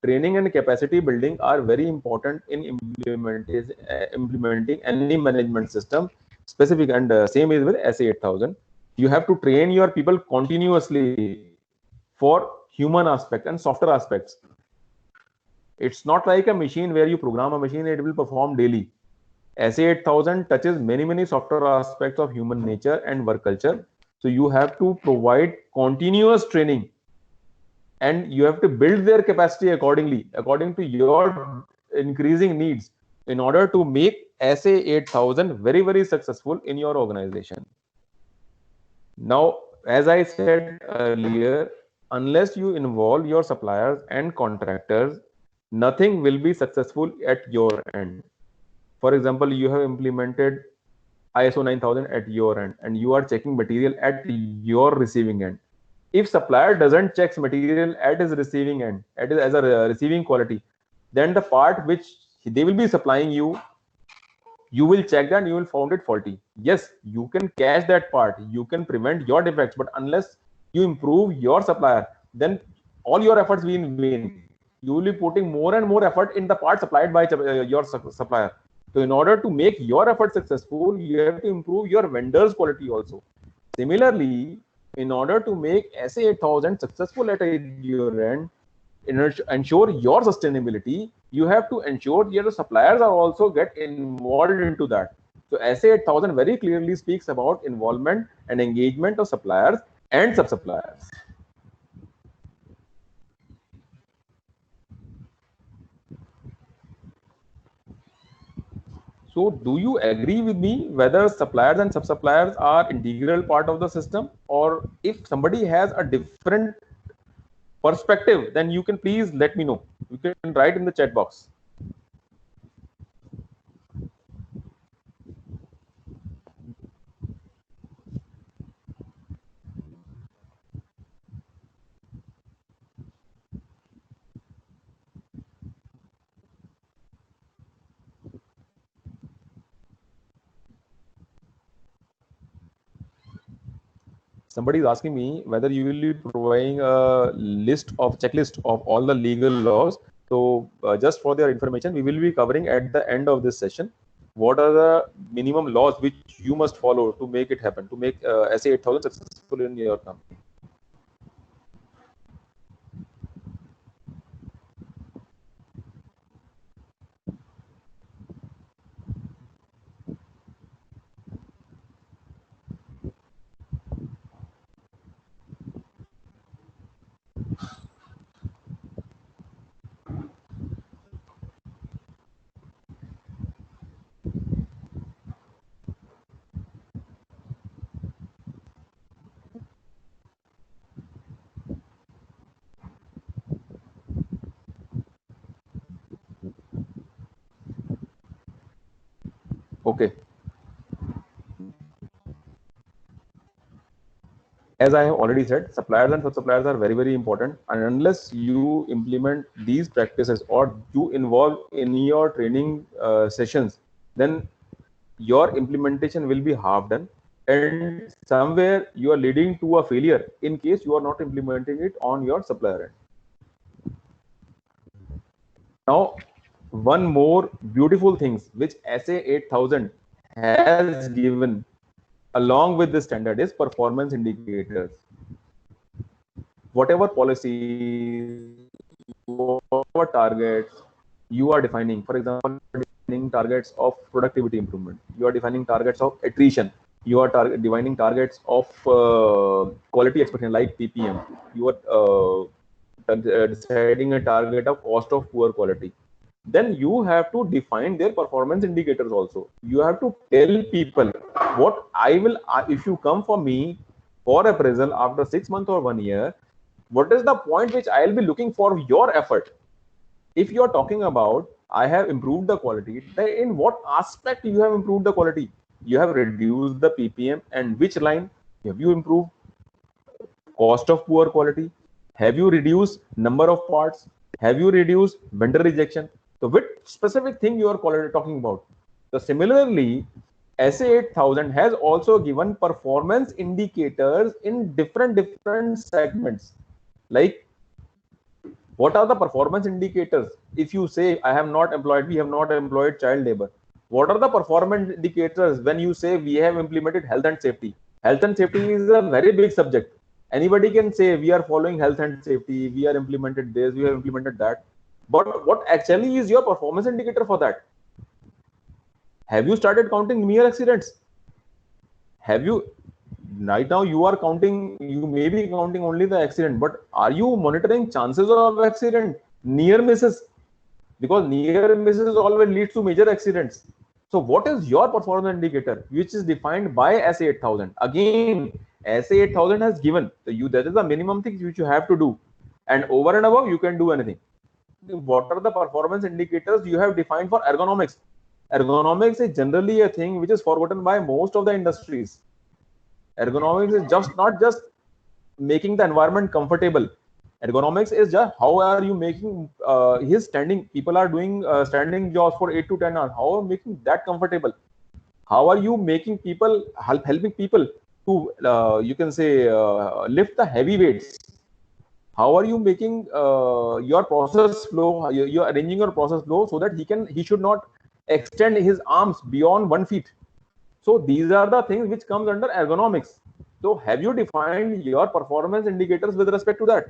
Training and capacity building are very important in implementing any management system specific, and same is with SA 8000. You have to train your people continuously for human aspect and software aspects. It's not like a machine where you program a machine, it will perform daily. SA 8000 touches many software aspects of human nature and work culture. So you have to provide continuous training, and you have to build their capacity accordingly, according to your increasing needs, in order to make SA 8000 very successful in your organization. Now, as I said earlier, unless you involve your suppliers and contractors, nothing will be successful at your end. For example, you have implemented ISO 9000 at your end, and you are checking material at your receiving end. If supplier doesn't check material at his receiving end, as a receiving quality, then the part which they will be supplying you, you will check that and you will find it faulty. Yes, you can catch that part, you can prevent your defects, but unless you improve your supplier, then all your efforts will be in vain. You will be putting more and more effort in the part supplied by your supplier. So in order to make your effort successful, you have to improve your vendor's quality also. Similarly, in order to make SA 8000 successful at your end, ensure your sustainability, you have to ensure your suppliers are also get involved into that. So SA 8000 very clearly speaks about involvement and engagement of suppliers and sub-suppliers. So do you agree with me whether suppliers and sub-suppliers are integral part of the system? Or if somebody has a different perspective, then you can please let me know. You can write in the chat box. Somebody is asking me whether you will be providing a checklist of all the legal laws. So just for their information, we will be covering at the end of this session what are the minimum laws which you must follow to make it happen, to make SA 8000 successful in your company. Okay. As I have already said, suppliers and sub-suppliers are very, very important. And unless you implement these practices or you involve in your training sessions, then your implementation will be half done. And somewhere you are leading to a failure in case you are not implementing it on your supplier end. Now, one more beautiful things which SA 8000 has given along with the standard is performance indicators. Whatever policies, whatever targets you are defining, for example, defining targets of productivity improvement, you are defining targets of attrition, you are defining targets of quality expectation like PPM, you are deciding a target of cost of poor quality, then you have to define their performance indicators also. You have to tell people what I will, if you come for me for appraisal after 6 months or 1 year, what is the point which I'll be looking for your effort? If you are talking about I have improved the quality, then in what aspect you have improved the quality? You have reduced the PPM, and which line have you improved? Cost of poor quality? Have you reduced number of parts? Have you reduced vendor rejection? So which specific thing you are talking about? So similarly, SA 8000 has also given performance indicators in different segments. Like, what are the performance indicators? If you say we have not employed child labor, what are the performance indicators when you say we have implemented health and safety? Health and safety is a very big subject. Anybody can say we are following health and safety, we are implemented this, we have implemented that. But what actually is your performance indicator for that? Have you started counting mere accidents? Have you, right now you are counting, you may be counting only the accident, but are you monitoring chances of accident, near misses? Because near misses always leads to major accidents. So what is your performance indicator, which is defined by SA 8000? Again, SA 8000 has given you, that is the minimum things which you have to do, and over and above you can do anything. What are the performance indicators you have defined for ergonomics? Ergonomics is generally a thing which is forgotten by most of the industries. Ergonomics is not just making the environment comfortable. Ergonomics is just how are you making his standing, people are doing standing jobs for 8 to 10 hours. How are you making that comfortable? How are you making people, helping people to, you can say, lift the heavy weights? How are you making your process flow? You're arranging your process flow so that he should not extend his arms beyond 1 feet. So these are the things which comes under ergonomics. So have you defined your performance indicators with respect to that?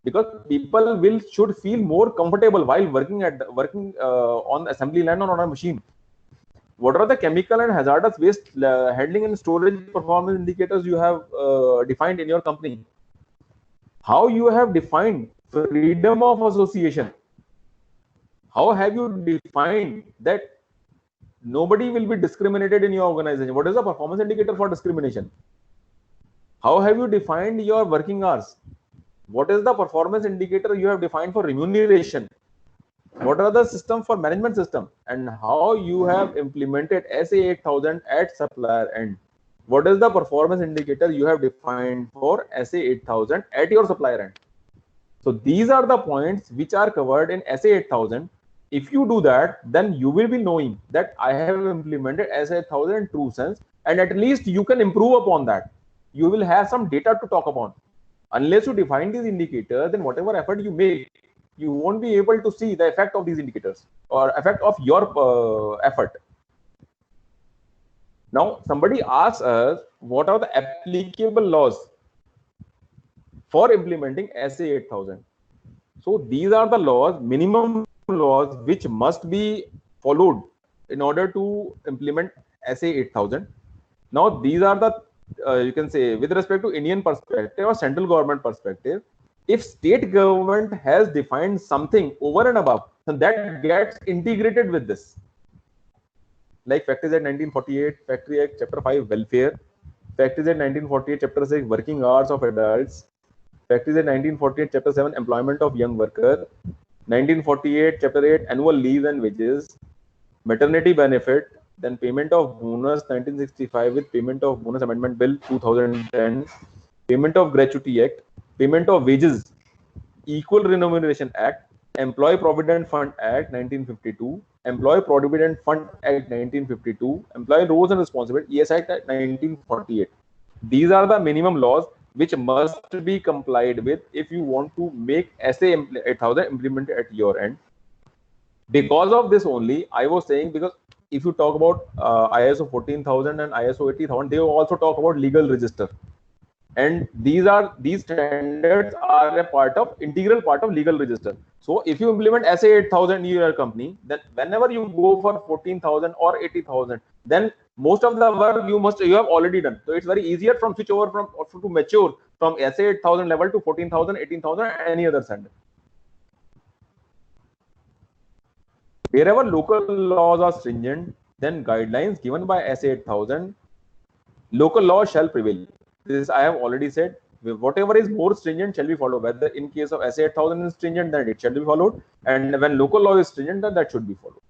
Because people should feel more comfortable while working on the assembly line or on a machine. What are the chemical and hazardous waste handling and storage performance indicators you have defined in your company? How you have defined freedom of association? How have you defined that nobody will be discriminated in your organization? What is the performance indicator for discrimination? How have you defined your working hours? What is the performance indicator you have defined for remuneration? What are the system for management system? And how you have implemented SA 8000 at supplier end? What is the performance indicator you have defined for SA 8000 at your supplier end? So these are the points which are covered in SA 8000. If you do that, then you will be knowing that I have implemented SA 8000 in true sense, and at least you can improve upon that. You will have some data to talk upon. Unless you define these indicators, then whatever effort you make, you won't be able to see the effect of these indicators or effect of your effort. Now, somebody asks us, what are the applicable laws for implementing SA 8000? So these are the laws, minimum laws, which must be followed in order to implement SA 8000. Now, these are the, you can say, with respect to Indian perspective or central government perspective, if state government has defined something over and above, then that gets integrated with this. Like Factories Act 1948, Factory Act Chapter 5, Welfare, Factories Act 1948, Chapter 6, Working Hours of Adults, Factories Act 1948, Chapter 7, Employment of Young Worker, 1948, Chapter 8, Annual Leaves and Wages, Maternity Benefit, then payment of bonus 1965 with payment of bonus amendment bill 2010, payment of gratuity act, payment of wages, equal remuneration act, employee provident fund act 1952, employee provident fund act 1952, employee roles and responsibility ES act 1948. These are the minimum laws which must be complied with if you want to make SA 8000 implemented at your end. Because of this only, I was saying, because if you talk about ISO 14000 and ISO 80000, they also talk about legal register, and these standards are a integral part of legal register. So if you implement SA 8000 in your company, then whenever you go for 14000 or 80000, then most of the work you have already done. So it's very easier from switch over from to mature from SA 8000 level to 14000, 18000, any other standard. Wherever local laws are stringent, then guidelines given by SA 8000, local law shall prevail. This I have already said. Whatever is more stringent shall be followed. Whether in case of SA 8000 is stringent, then it shall be followed, and when local law is stringent, then that should be followed.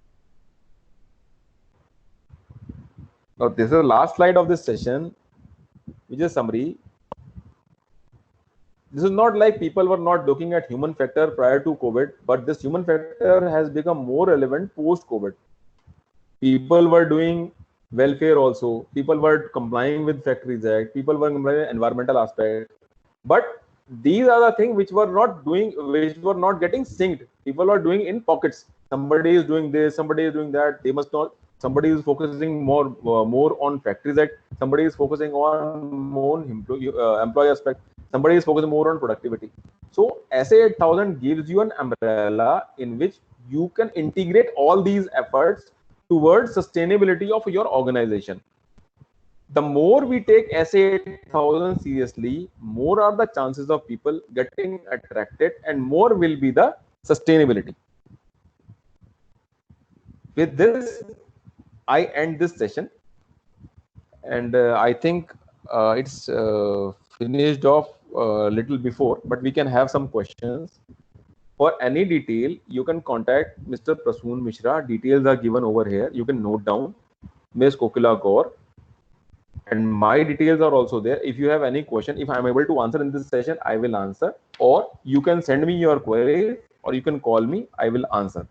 Now, this is the last slide of this session, which is summary. This is not like people were not looking at human factor prior to COVID, but this human factor has become more relevant post-COVID. People were doing welfare also. People were complying with Factories Act. People were complying with environmental aspect. But these are the things which were not getting synced. People were doing in pockets. Somebody is doing this, somebody is doing that. They must not. Somebody is focusing more on Factories Act. Somebody is focusing more on employee aspect. Somebody is focusing more on productivity. So SA 8000 gives you an umbrella in which you can integrate all these efforts towards sustainability of your organization. The more we take SA 8000 seriously, more are the chances of people getting attracted, and more will be the sustainability. With this, I end this session, and I think it's finished off a little before, but we can have some questions. For any detail, you can contact Mr. Prasoon Mishra. Details are given over here. You can note down Ms. Kokila Gaur, and my details are also there. If you have any question, if I'm able to answer in this session, I will answer, or you can send me your query, or you can call me. I will answer.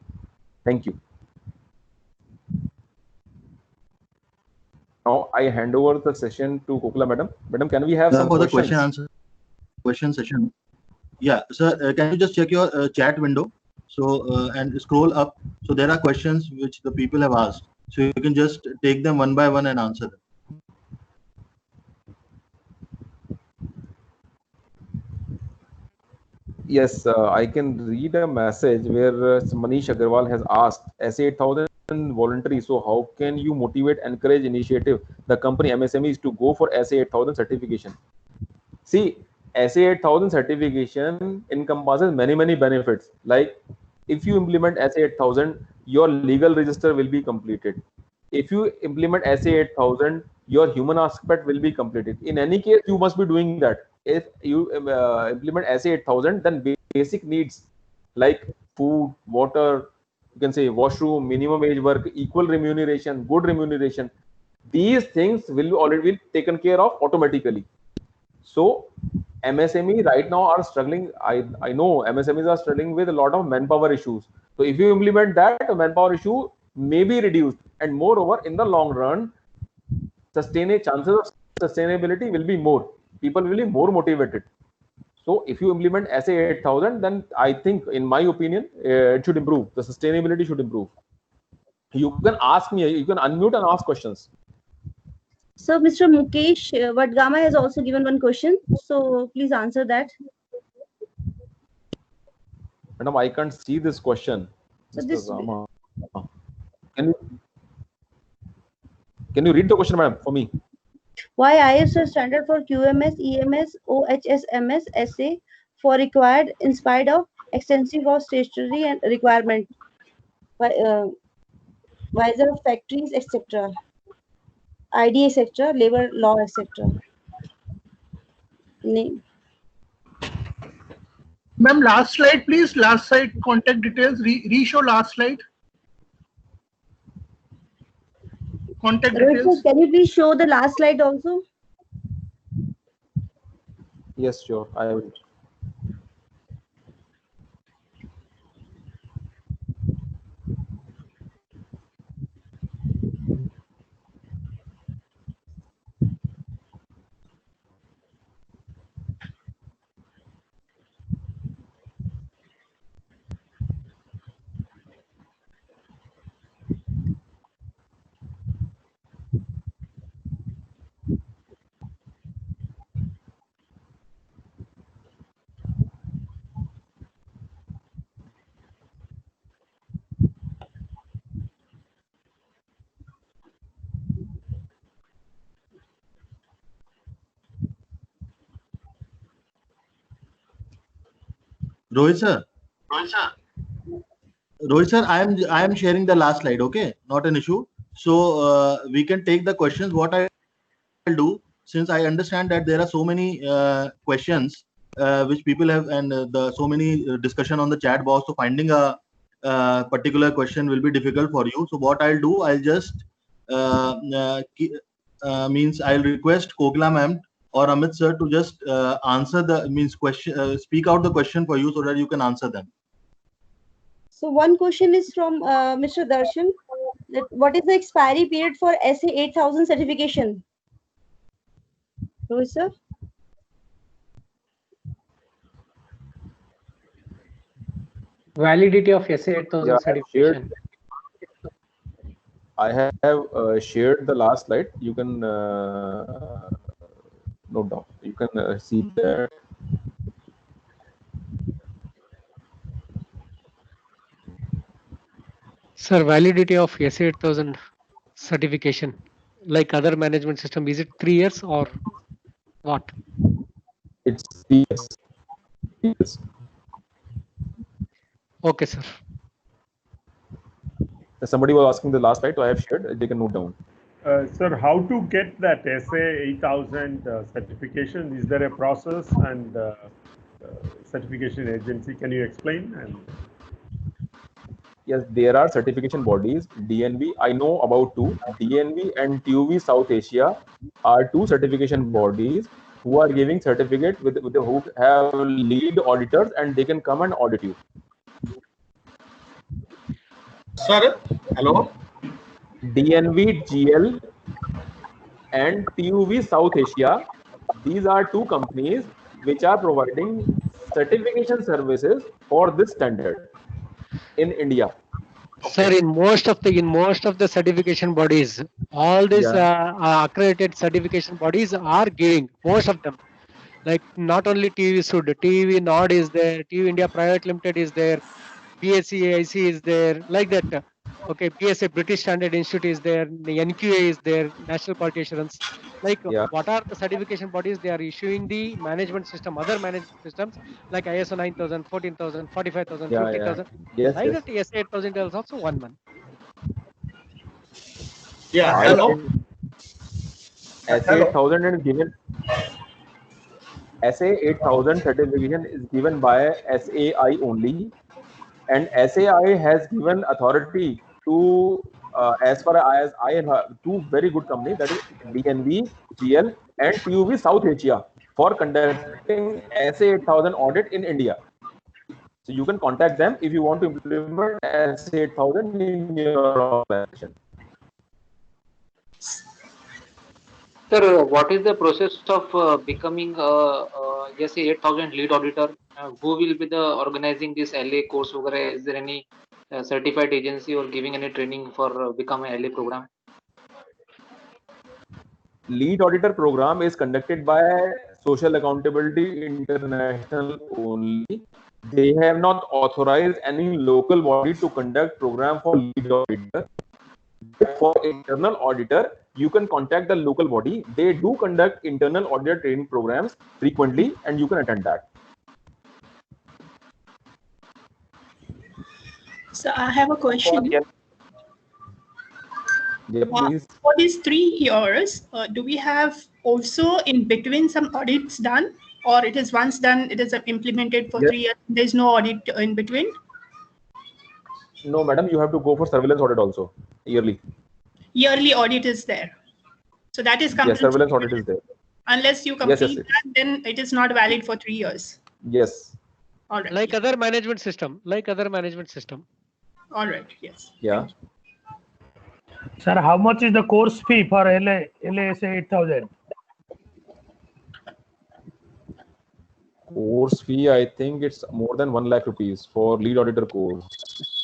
Thank you. Now I hand over the session to Kokila Madam. Madam, can we have some
for
questions?
the question session? Yeah, sir, can you just check your chat window? So and scroll up. So there are questions which the people have asked. So you can just take them one by one and answer them.
Yes, I can read a message where Manish Agarwal has asked, SA 8000 voluntary, so how can you motivate, encourage initiative the company MSMEs to go for SA 8000 certification? See, SA 8000 certification encompasses many benefits. Like, if you implement SA 8000, your legal register will be completed. If you implement SA 8000, your human aspect will be completed. In any case, you must be doing that. If you implement SA 8000, then basic needs like food, water, you can say washroom, minimum wage work, equal remuneration, good remuneration, these things will already be taken care of automatically. So MSME right now are struggling. I know MSMEs are struggling with a lot of manpower issues. So if you implement that, manpower issue may be reduced, and moreover, in the long run, chances of sustainability will be more. People will be more motivated. So if you implement SA 8000, then I think, in my opinion, it should improve. The sustainability should improve. You can ask me. You can unmute and ask questions.
So Mr. Mukesh Vadgama has also given one question. So please answer that.
Madam, I can't see this question.
So
Mr.
this,
Rama. Can you read the question, madam, for me?
why ISO standard for QMS, EMS, OHSMS, SA for required in spite of extensive of statutory and requirement, wiser of factories, etc., ID, etc., labor law, etc. Name.
Ma'am, last slide, please. Last slide, contact details. Re-show last slide. contact
Rohit sir,
details.
can you please show the last slide also?
Yes, sure. I will.
Rohit sir. Rohit sir, I am sharing the last slide. Okay, not an issue. So we can take the questions. What I'll do, since I understand that there are so many questions which people have, and so many discussion on the chat box. So finding a particular question will be difficult for you. So what I'll do, I'll just means I'll request Kokla ma'am or Amit sir to just answer the question, speak out the question for you so that you can answer them.
So one question is from Mr. Darshan. That what is the expiry period for SA 8000 certification? Rohit sir?
Validity of SA 8000
Yeah,
certification.
I have shared the last slide. You can note down. You can see that.
Sir, validity of SA 8000 certification, like other management system, is it 3 years or what?
It's 3 years. 3 years.
Okay, sir.
Somebody was asking the last slide, so I have shared. They can note down.
Sir, how to get that SA 8000 certification? Is there a process and certification agency? Can you explain? And
Yes, there are certification bodies. DNV, I know about two. DNV and TUV South Asia are two certification bodies who are giving certificate who have lead auditors, and they can come and audit you.
Sir, hello.
DNV GL and TUV South Asia, these are two companies which are providing certification services for this standard in India.
Sir, in most of the certification bodies, all these accredited certification bodies are giving, most of them. Like not only TUV Sud, TUV Nord is there, TUV India Private Limited is there, BSc is there, like that. Okay, BSA British Standard Institute is there, the NQA is there, National Quality Assurance. Like what are the certification bodies? They are issuing the management system, other management systems like ISO 9000, 14000, 45000, 50000.
Yes,
Like
yes.
that, SA 8000 is also one month.
Yeah, hello.
SA 8000 is given. SA 8000 certification is given by SAI only, and SAI has given authority to, as far as I have, two very good companies, that is DNV, GL, and TUV South Asia, for conducting SA 8000 audit in India. So you can contact them if you want to implement SA 8000 in your organization.
Sir, what is the process of becoming SA 8000 lead auditor? Who will be the organizing this LA course? Is there any certified agency or giving any training for becoming LA program?
Lead auditor program is conducted by Social Accountability International only. They have not authorized any local body to conduct program for lead auditor. For internal auditor, you can contact the local body. They do conduct internal auditor training programs frequently, and you can attend that.
So I have a question.
Yeah, please.
For these 3 years, do we have also in between some audits done, or it is once done, it is implemented for 3 years? There's no audit in between?
No, madam, you have to go for surveillance audit also yearly.
yearly audit is there. So that is
Yes,
compulsory.
surveillance audit is there.
Unless you
Yes,
complete
yes, yes.
that, then it is not valid for 3 years.
Yes.
All right.
Like other management system. Like other management system.
All right. Yes.
Yeah.
Sir, how much is the course fee for LASA 8000?
Course fee, I think it's more than 1 lakh rupees for lead auditor course.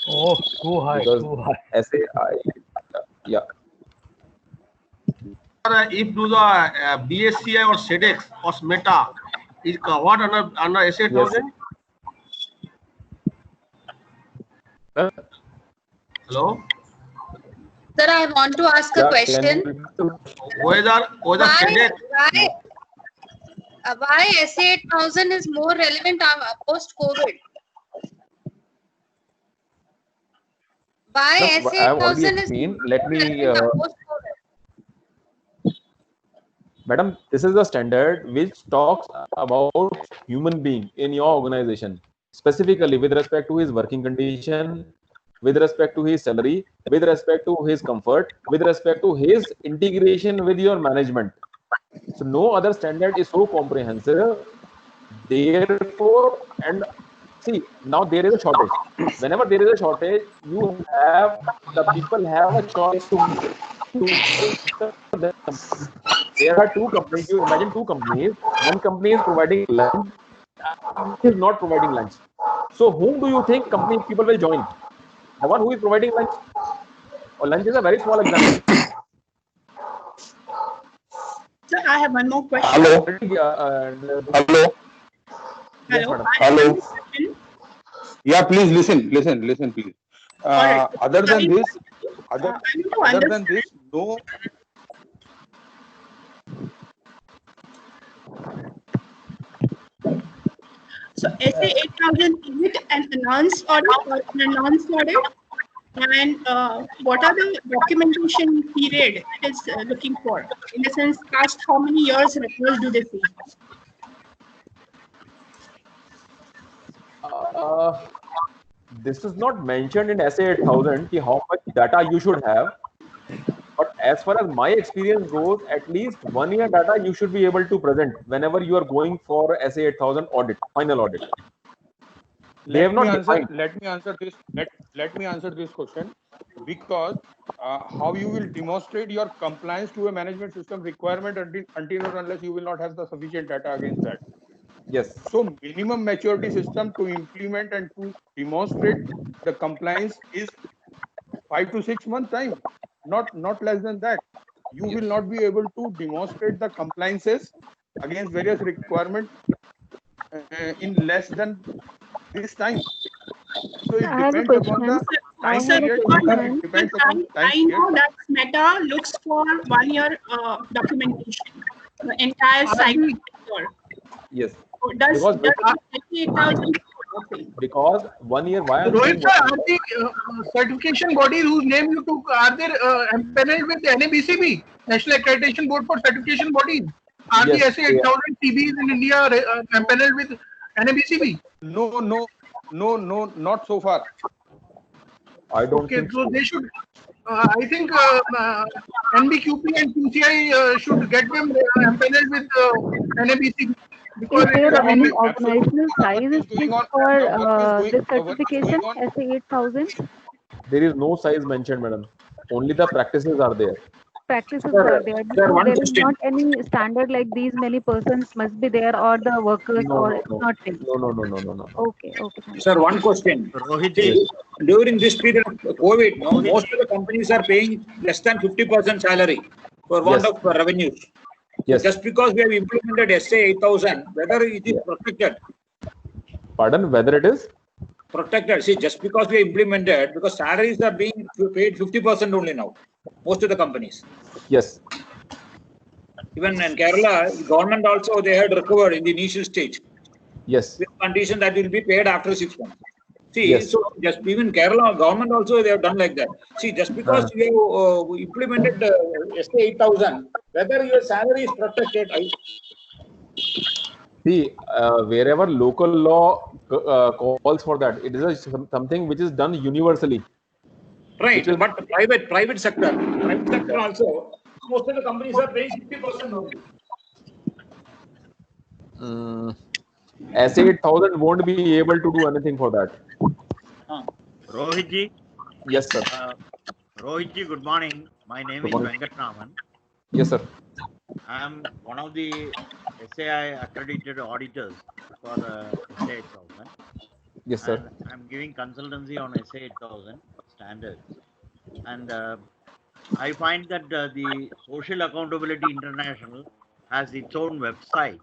Oh, too high,
Because
too high.
SAI, yeah.
If do the BSCI or SEDEX or SMETA is covered under SA 8000? Hello?
Sir, I want to ask a question.
Whether SEDEX,
Why SA 8000 is more relevant post-COVID? Why
No,
SA
I have already
8000 is
explained.
more
Let me,
relevant post-COVID?
Madam, this is the standard which talks about human being in your organization, specifically with respect to his working condition, with respect to his salary, with respect to his comfort, with respect to his integration with your management. So no other standard is so comprehensive. Therefore, and see, now there is a shortage. Whenever there is a shortage, the people have a choice to there are two companies. You imagine two companies. One company is providing lunch, is not providing lunch. So whom do you think company people will join? The one who is providing lunch. Or lunch is a very small example.
So I have one more question.
Hello.
Hello.
Yes, madam.
Hello. Yeah, please listen, please.
Right.
Other than this, no.
So SA 8000, is it an announced audit or an announced audit? And what are the documentation period it is looking for? In the sense, past how many years records do they see?
This is not mentioned in SA 8000 how much data you should have. But as far as my experience goes, at least 1 year data you should be able to present whenever you are going for SA 8000 audit, final audit.
Let me answer this question, because how you will demonstrate your compliance to a management system requirement until or unless you will not have the sufficient data against that.
Yes.
So minimum maturity system to implement and to demonstrate the compliance is 5 to 6 month time, not less than that. You will not be able to demonstrate the compliances against various requirements in less than this time. So it depends upon the time period. It depends upon the time
I know
period.
that Meta looks for 1 year documentation, the entire cycle.
Yes.
Does
Because
8000?
Because 1 year, why I'm
Rohit
saying
sir, are the certification bodies whose name you took, are they empaneled with the NABCB, National Accreditation Board for Certification Bodies? Are
Yes,
the SA
they
8000 CBs in India empaneled with NABCB?
No, not so far.
I don't
Okay,
think
so they should. I think NBQP and QCI should get them empaneled with NABCB.
Is there any organizational size is fixed for this certification, SA 8000?
there is no size mentioned, madam. Only the practices are there.
Practices are there. There is not any standard like these many persons must be there or the workers or it's not fixed.
No.
Okay, thank you.
Sir, one question. See, during this period of COVID, most of the companies are paying less than 50% salary for want of revenues.
Yes.
Just because we have implemented SA 8000, whether it is protected?
Pardon, whether it is?
Protected. See, just because we implemented, because salaries are being paid 50% only now, most of the companies.
Yes.
Even in Kerala, government also, they had recovered in the initial stage.
Yes.
With condition that will be paid after 6 months. See, so just even Kerala government also, they have done like that. See, just because you have implemented SA 8000, whether your salary is protected.
See, wherever local law calls for that, it is something which is done universally.
Right, but private sector also, most of the companies are paying 50% only.
SA 8000 won't be able to do anything for that.
Rohit ji.
Yes, sir.
Rohit ji, good morning. My name is Venkat Raman.
Yes, sir.
I am one of the SAI accredited auditors for SA 8000.
Yes, sir.
And I'm giving consultancy on SA 8000 standards. And I find that the Social Accountability International has its own website,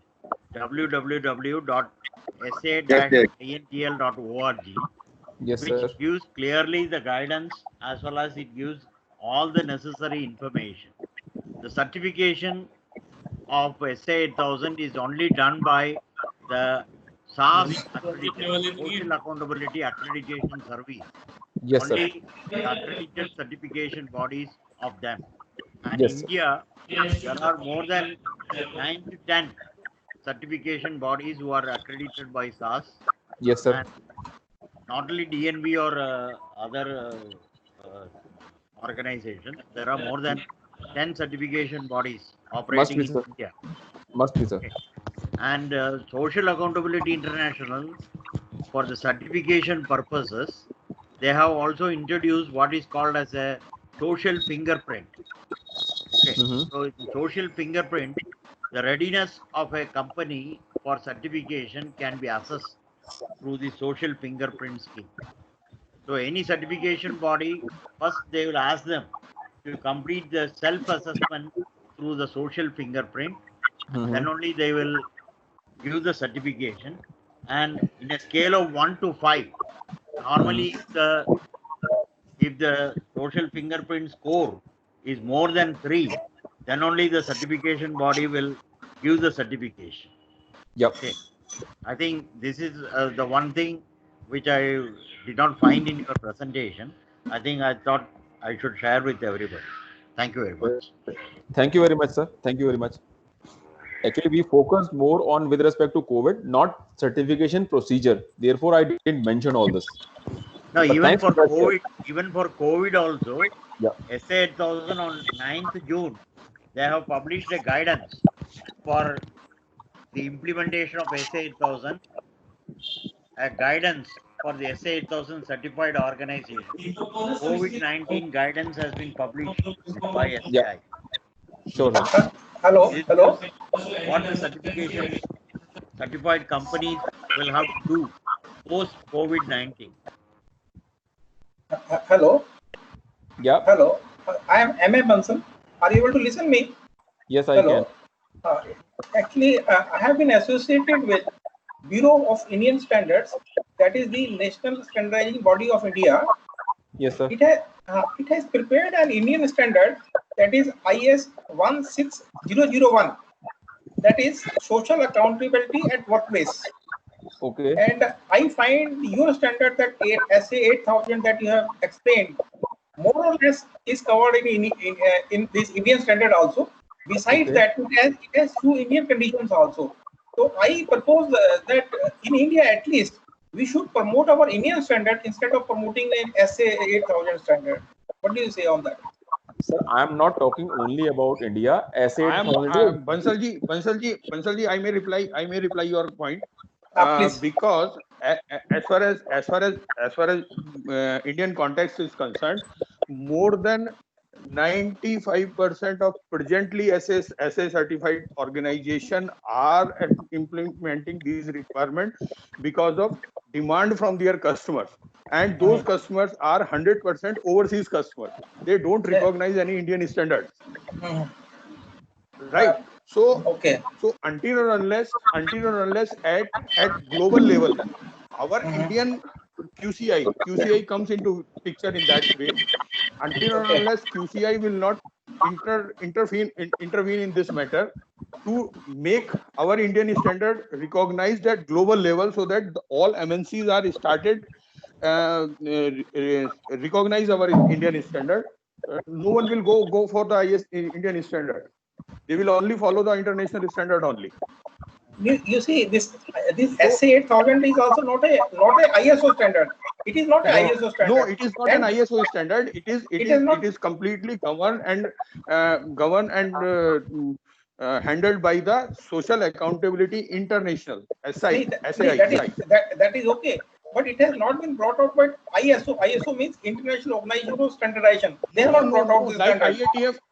www.sa-intl.org,
yes,
which
sir.
gives clearly the guidance as well as it gives all the necessary information. The certification of SA 8000 is only done by the SAS accredited, Social Accountability Accreditation Service.
Yes, sir.
Only the accredited certification bodies of them. And
Yes, sir.
India, there are more than 9 to 10 certification bodies who are accredited by SAS.
Yes, sir.
And not only DNB or other organizations, there are more than 10 certification bodies operating in India.
Must be, sir.
Okay. And Social Accountability International, for the certification purposes, they have also introduced what is called as a social fingerprint. Okay. So in social fingerprint, the readiness of a company for certification can be assessed through the social fingerprint scheme. So any certification body, first they will ask them to complete the self-assessment through the social fingerprint. Then only they will give the certification. And in a scale of 1 to 5, normally if the social fingerprint score is more than 3, then only the certification body will give the certification.
Yep.
Okay. I think this is the one thing which I did not find in your presentation. I thought I should share with everybody. Thank you very much.
Thank you very much, sir. Thank you very much. Actually, we focused more on with respect to COVID, not certification procedure. Therefore, I didn't mention all this.
No,
But
even
thanks
for
that,
COVID, also,
yeah.
SA 8000 on 9th June, they have published a guidance for the implementation of SA 8000, a guidance for the SA 8000 certified organization. COVID-19 guidance has been published by SAI.
Yeah. Sure.
Hello. Hello.
What the certified companies will have to do post COVID-19.
Hello.
Yeah.
Hello. I am M.A. Bansal. Are you able to listen me?
Yes, I can.
Actually, I have been associated with Bureau of Indian Standards, that is the national standardizing body of India.
Yes, sir.
It has prepared an Indian standard, that is IS 16001, that is social accountability at workplace.
Okay.
And I find your standard, that SA 8000 that you have explained, more or less is covered in this Indian standard also. Besides that, it has few Indian conditions also. So I propose that in India at least, we should promote our Indian standard instead of promoting an SA 8000 standard. What do you say on that?
Sir, I am not talking only about India. SA 8000.
Bansalji, I may reply your point.
Please.
Because as far as Indian context is concerned, more than 95% of presently SA certified organization are implementing these requirements because of demand from their customers, and those customers are 100% overseas customers. They don't recognize any Indian standards. Right. So so until or unless at global level, our Indian QCI comes into picture in that way. Until or unless QCI will not intervene in this matter to make our Indian standard recognized at global level, so that all MNCs are started recognize our Indian standard. No one will go for the Indian standard. They will only follow the international standard only.
you see this SA 8000 is also not a ISO standard. It is not an ISO standard.
No, it is not an ISO standard. It is completely governed and handled by the Social Accountability International (SI).
That is okay, but it has not been brought out by ISO. ISO means International Organization of Standardization. They have not brought out this standard.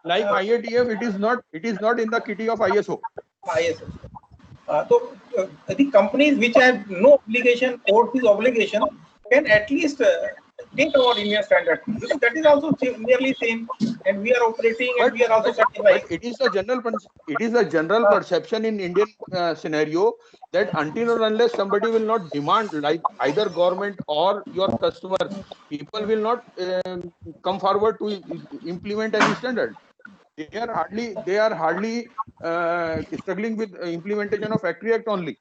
IATF, it is not in the kitty of ISO.
So the companies which have no obligation or this obligation can at least take our Indian standard, because that is also nearly same, and we are operating and we are also certified.
But it is a general perception in Indian scenario that until or unless somebody will not demand, like either government or your customer, people will not come forward to implement any standard. They are hardly struggling with implementation of Factory Act only.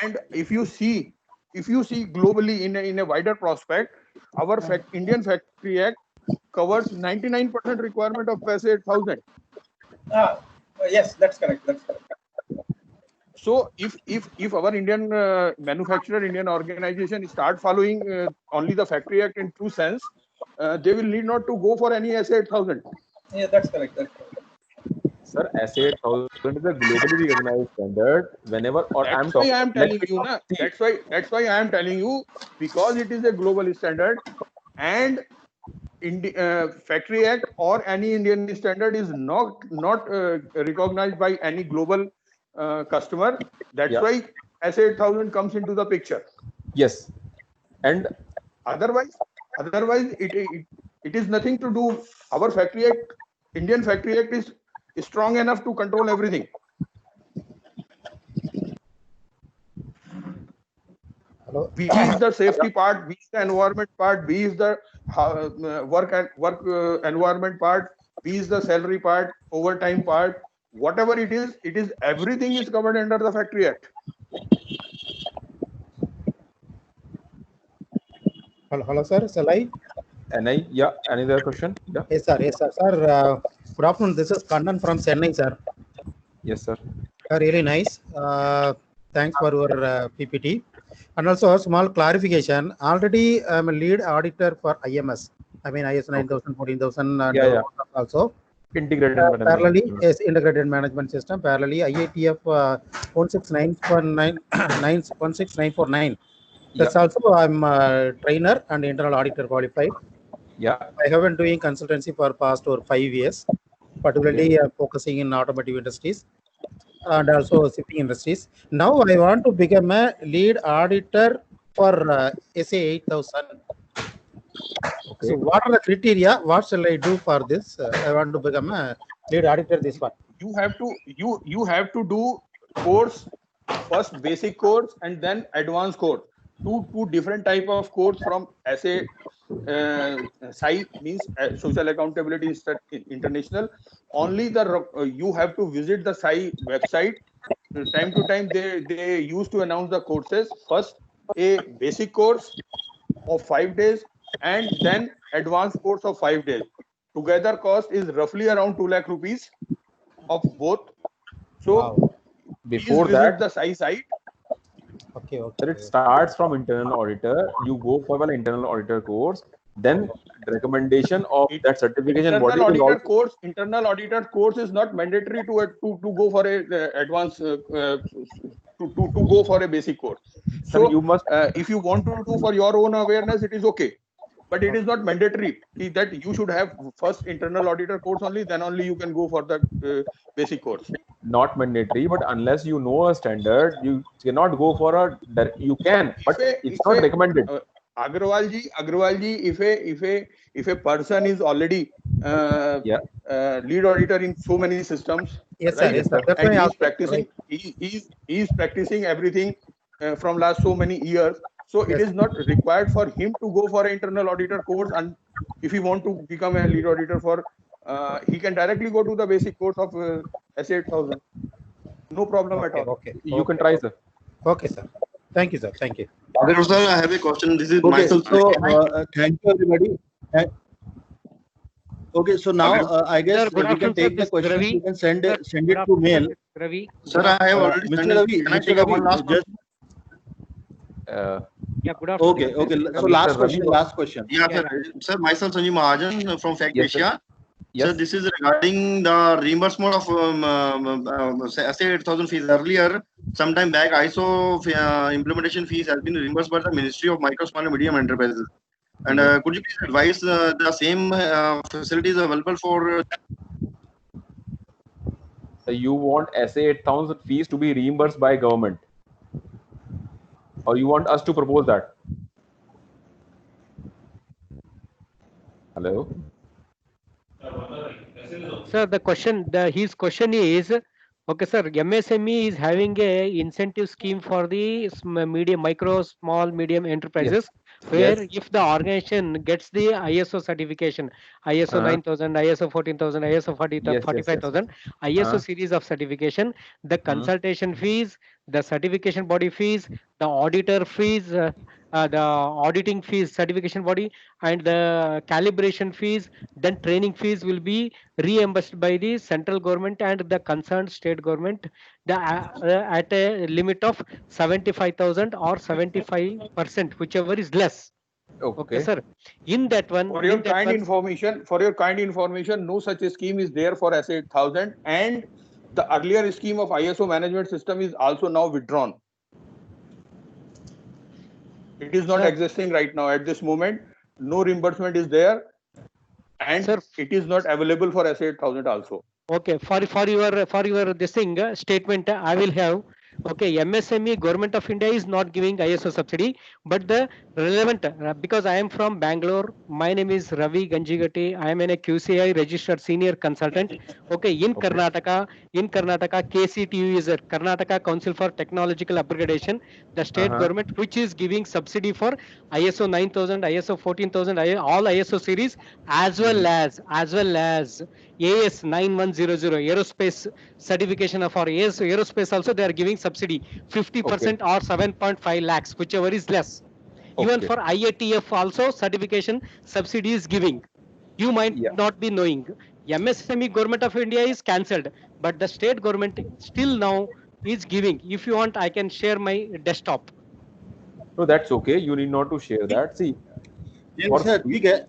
And if you see globally in a wider prospect, our Indian Factory Act covers 99% requirement of SA 8000.
Yes, that's correct.
So if our Indian manufacturer, Indian organization start following only the Factory Act in true sense, they will need not to go for any SA 8000.
Yeah, that's correct.
Sir, SA 8000 is a globally recognized standard. Whenever, or
that's why I am telling you, because it is a global standard, and Factory Act or any Indian standard is not recognized by any global customer. That's why SA 8000 comes into the picture.
Yes, and
otherwise it is nothing to do. Our Factory Act, Indian Factory Act, is strong enough to control everything. B is the safety part, B is the environment part, B is the work environment part, B is the salary part, overtime part, whatever it is everything is covered under the Factory Act.
Hello, sir. Shall I?
Yeah. Any other question? Yeah.
Yes, sir. Sir, good afternoon. This is Kannan from Chennai, sir.
Yes, sir.
Really nice. Thanks for your PPT. And also a small clarification. Already I'm a lead auditor for IMS. I mean ISO 9000, 14000, and also
integrated
parallelly, yes, integrated management system. Parallelly, IATF 16949. That's also I'm a trainer and internal auditor qualified.
Yeah,
I have been doing consultancy for past 5 years, particularly focusing in automotive industries and also shipping industries. Now I want to become a lead auditor for SA 8000. Okay. So what are the criteria? What shall I do for this? I want to become a lead auditor. This one.
You have to do course, first basic course and then advanced course. Two different type of course from SA SAI, means Social Accountability International. Only you have to visit the SAI website. Time to time they used to announce the courses. First a basic course of 5 days and then advanced course of 5 days. Together cost is roughly around 2 lakh rupees of both. So
before
visit
that,
the SAI site.
Okay.
So it starts from internal auditor. You go for an internal auditor course. Then the recommendation of that certification body is also...
Internal auditor course is not mandatory to go for a advanced to go for a basic course. So
you must,
if you want to do for your own awareness, it is okay, but it is not mandatory that you should have first internal auditor course only. Then only you can go for the basic course.
Not mandatory, but unless you know a standard, you cannot go for a. You can, but it's not recommended.
Agrawal ji, if a person is already lead auditor in so many systems,
yes,
right?
sir. Yes,
And he's practicing. He's practicing everything from last so many years. So it is not required for him to go for an internal auditor course. And if he want to become a lead auditor for, he can directly go to the basic course of SA 8000. No problem at all.
Okay.
You can try, sir.
Okay, sir. Thank you, sir. Thank you.
Sir, I have a question. This is myself.
So, thank you, everybody.
Okay, so now I guess we can take the questions. You can send it to mail.
Ravi.
Sir, I have already
Mr.
sent it.
Ravi,
Can I
Mr.
take up one
Ravi,
last
just
Yeah, good afternoon.
okay. So
Mr.
last
Ravi,
question.
Yeah, sir, myself Sanjeev Mahajan from Fact
Yes, sir.
Asia.
Yes.
Sir, this is regarding the reimbursement of SA 8000 fees. Earlier, sometime back, ISO implementation fees has been reimbursed by the Ministry of Micro, Small and Medium Enterprises. And could you please advise the same facilities available for?
You want SA 8000 fees to be reimbursed by government, or you want us to propose that? Hello.
Sir, his question is, okay, sir, MSME is having a incentive scheme for the micro, small, medium enterprises, where
Yes.
if the organization gets the ISO certification, ISO 9000, ISO 14000, ISO 45000, ISO series of certification, the consultation fees, the certification body fees, the auditor fees, the auditing fees, certification body, and the calibration fees, then training fees will be reimbursed by the central government and the concerned state government at a limit of 75,000 or 75%, whichever is less. Okay, sir. In that one,
for your kind information, no such a scheme is there for SA 8000, and the earlier scheme of ISO management system is also now withdrawn. It is not existing right now at this moment. No reimbursement is there, and it is not available for SA 8000 also.
Okay, for your this thing statement, I will have. Okay, MSME Government of India is not giving ISO subsidy, but the relevant because I am from Bangalore. My name is Ravi Ganjigati. I am a QCI registered senior consultant. Okay, in Karnataka, KCTU is a Karnataka Council for Technological Upgradation, the state government which is giving subsidy for ISO 9000, ISO 14000, all ISO series, as well as AS 9100 aerospace certification for aerospace also they are giving subsidy 50% or 7.5 lakhs, whichever is less. Even for IATF also certification subsidy is giving. You might not be knowing. MSME Government of India is cancelled, but the state government still now is giving. If you want, I can share my desktop.
No, that's okay. You need not to share that. See,
Yes, sir, we get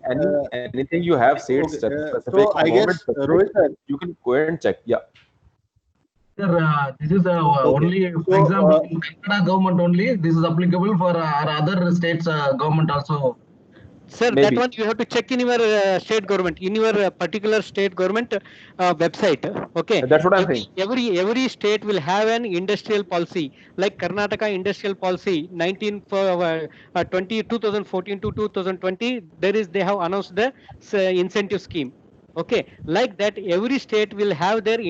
anything you have said specific
so I guess Rohit sir,
you can go ahead and check. Yeah.
Sir, this is only, for example, in Kannada government only. This is applicable for our other states government also.
Sir, that one you have to check in your state government, in your particular state government website. Okay.
That's what I'm saying.
Every state will have an industrial policy, like Karnataka industrial policy 2014 to 2020. They have announced the incentive scheme. Okay, like that, every state will have their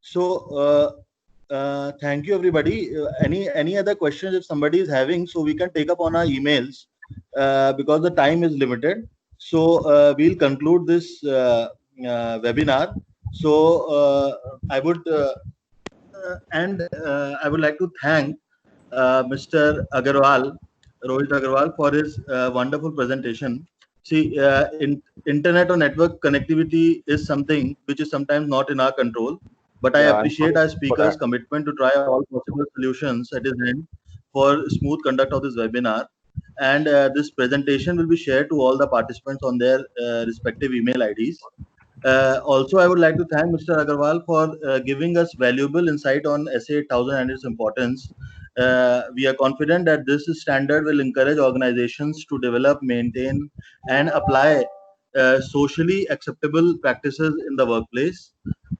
So thank you everybody. Any other questions if somebody is having, so we can take up on our emails because the time is limited. So we'll conclude this webinar. So I would like to thank Mr. Agarwal, Rohit Agarwal, for his wonderful presentation. See, internet or network connectivity is something which is sometimes not in our control. But I appreciate our speaker's commitment to try all possible solutions at his end for smooth conduct of this webinar. And this presentation will be shared to all the participants on their respective email IDs. Also, I would like to thank Mr. Agarwal for giving us valuable insight on SA 8000 and its importance. We are confident that this standard will encourage organizations to develop, maintain, and apply socially acceptable practices in the workplace.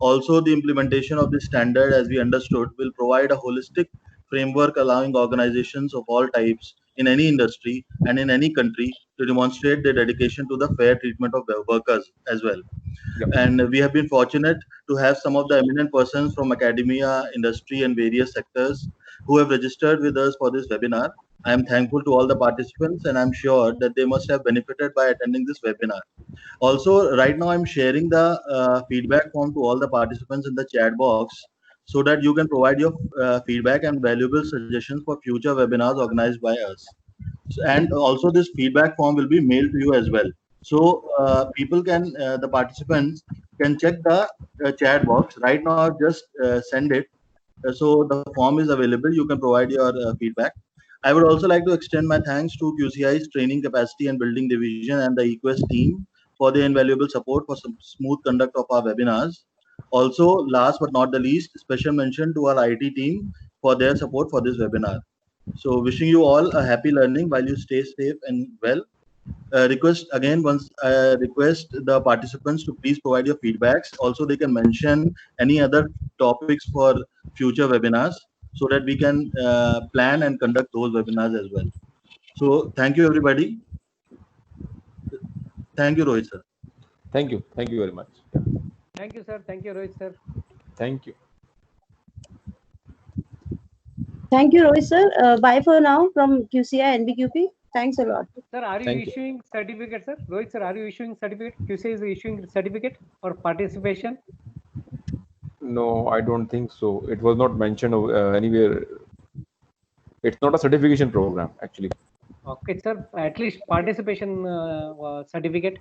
Also, the implementation of this standard, as we understood, will provide a holistic framework allowing organizations of all types in any industry and in any country to demonstrate their dedication to the fair treatment of their workers as well. And we have been fortunate to have some of the eminent persons from academia, industry, and various sectors who have registered with us for this webinar. I am thankful to all the participants, and I'm sure that they must have benefited by attending this webinar. Also, right now I'm sharing the feedback form to all the participants in the chat box so that you can provide your feedback and valuable suggestions for future webinars organized by us. And also this feedback form will be mailed to you as well. So people can, the participants can check the chat box right now. Just send it. So the form is available. You can provide your feedback. I would also like to extend my thanks to QCI's training capacity and building division and the Equest team for their invaluable support for some smooth conduct of our webinars. Also, last but not the least, special mention to our IT team for their support for this webinar. So wishing you all a happy learning while you stay safe and well. Request the participants to please provide your feedbacks. Also, they can mention any other topics for future webinars so that we can plan and conduct those webinars as well. So thank you, everybody. Thank you, Rohit sir.
Thank you. Thank you very much.
Thank you, sir. Thank you, Rohit sir.
Thank you.
Thank you, Rohit sir. Bye for now from QCI NBQP. Thanks a lot.
Sir, are you issuing certificate, sir? Rohit sir, are you issuing certificate? QCI is issuing certificate for participation?
No, I don't think so. It was not mentioned anywhere. It's not a certification program, actually.
Okay, sir. At least participation certificate.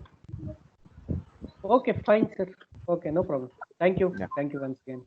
Okay, fine, sir. Okay, no problem. Thank you.
Yeah.
Thank you once again.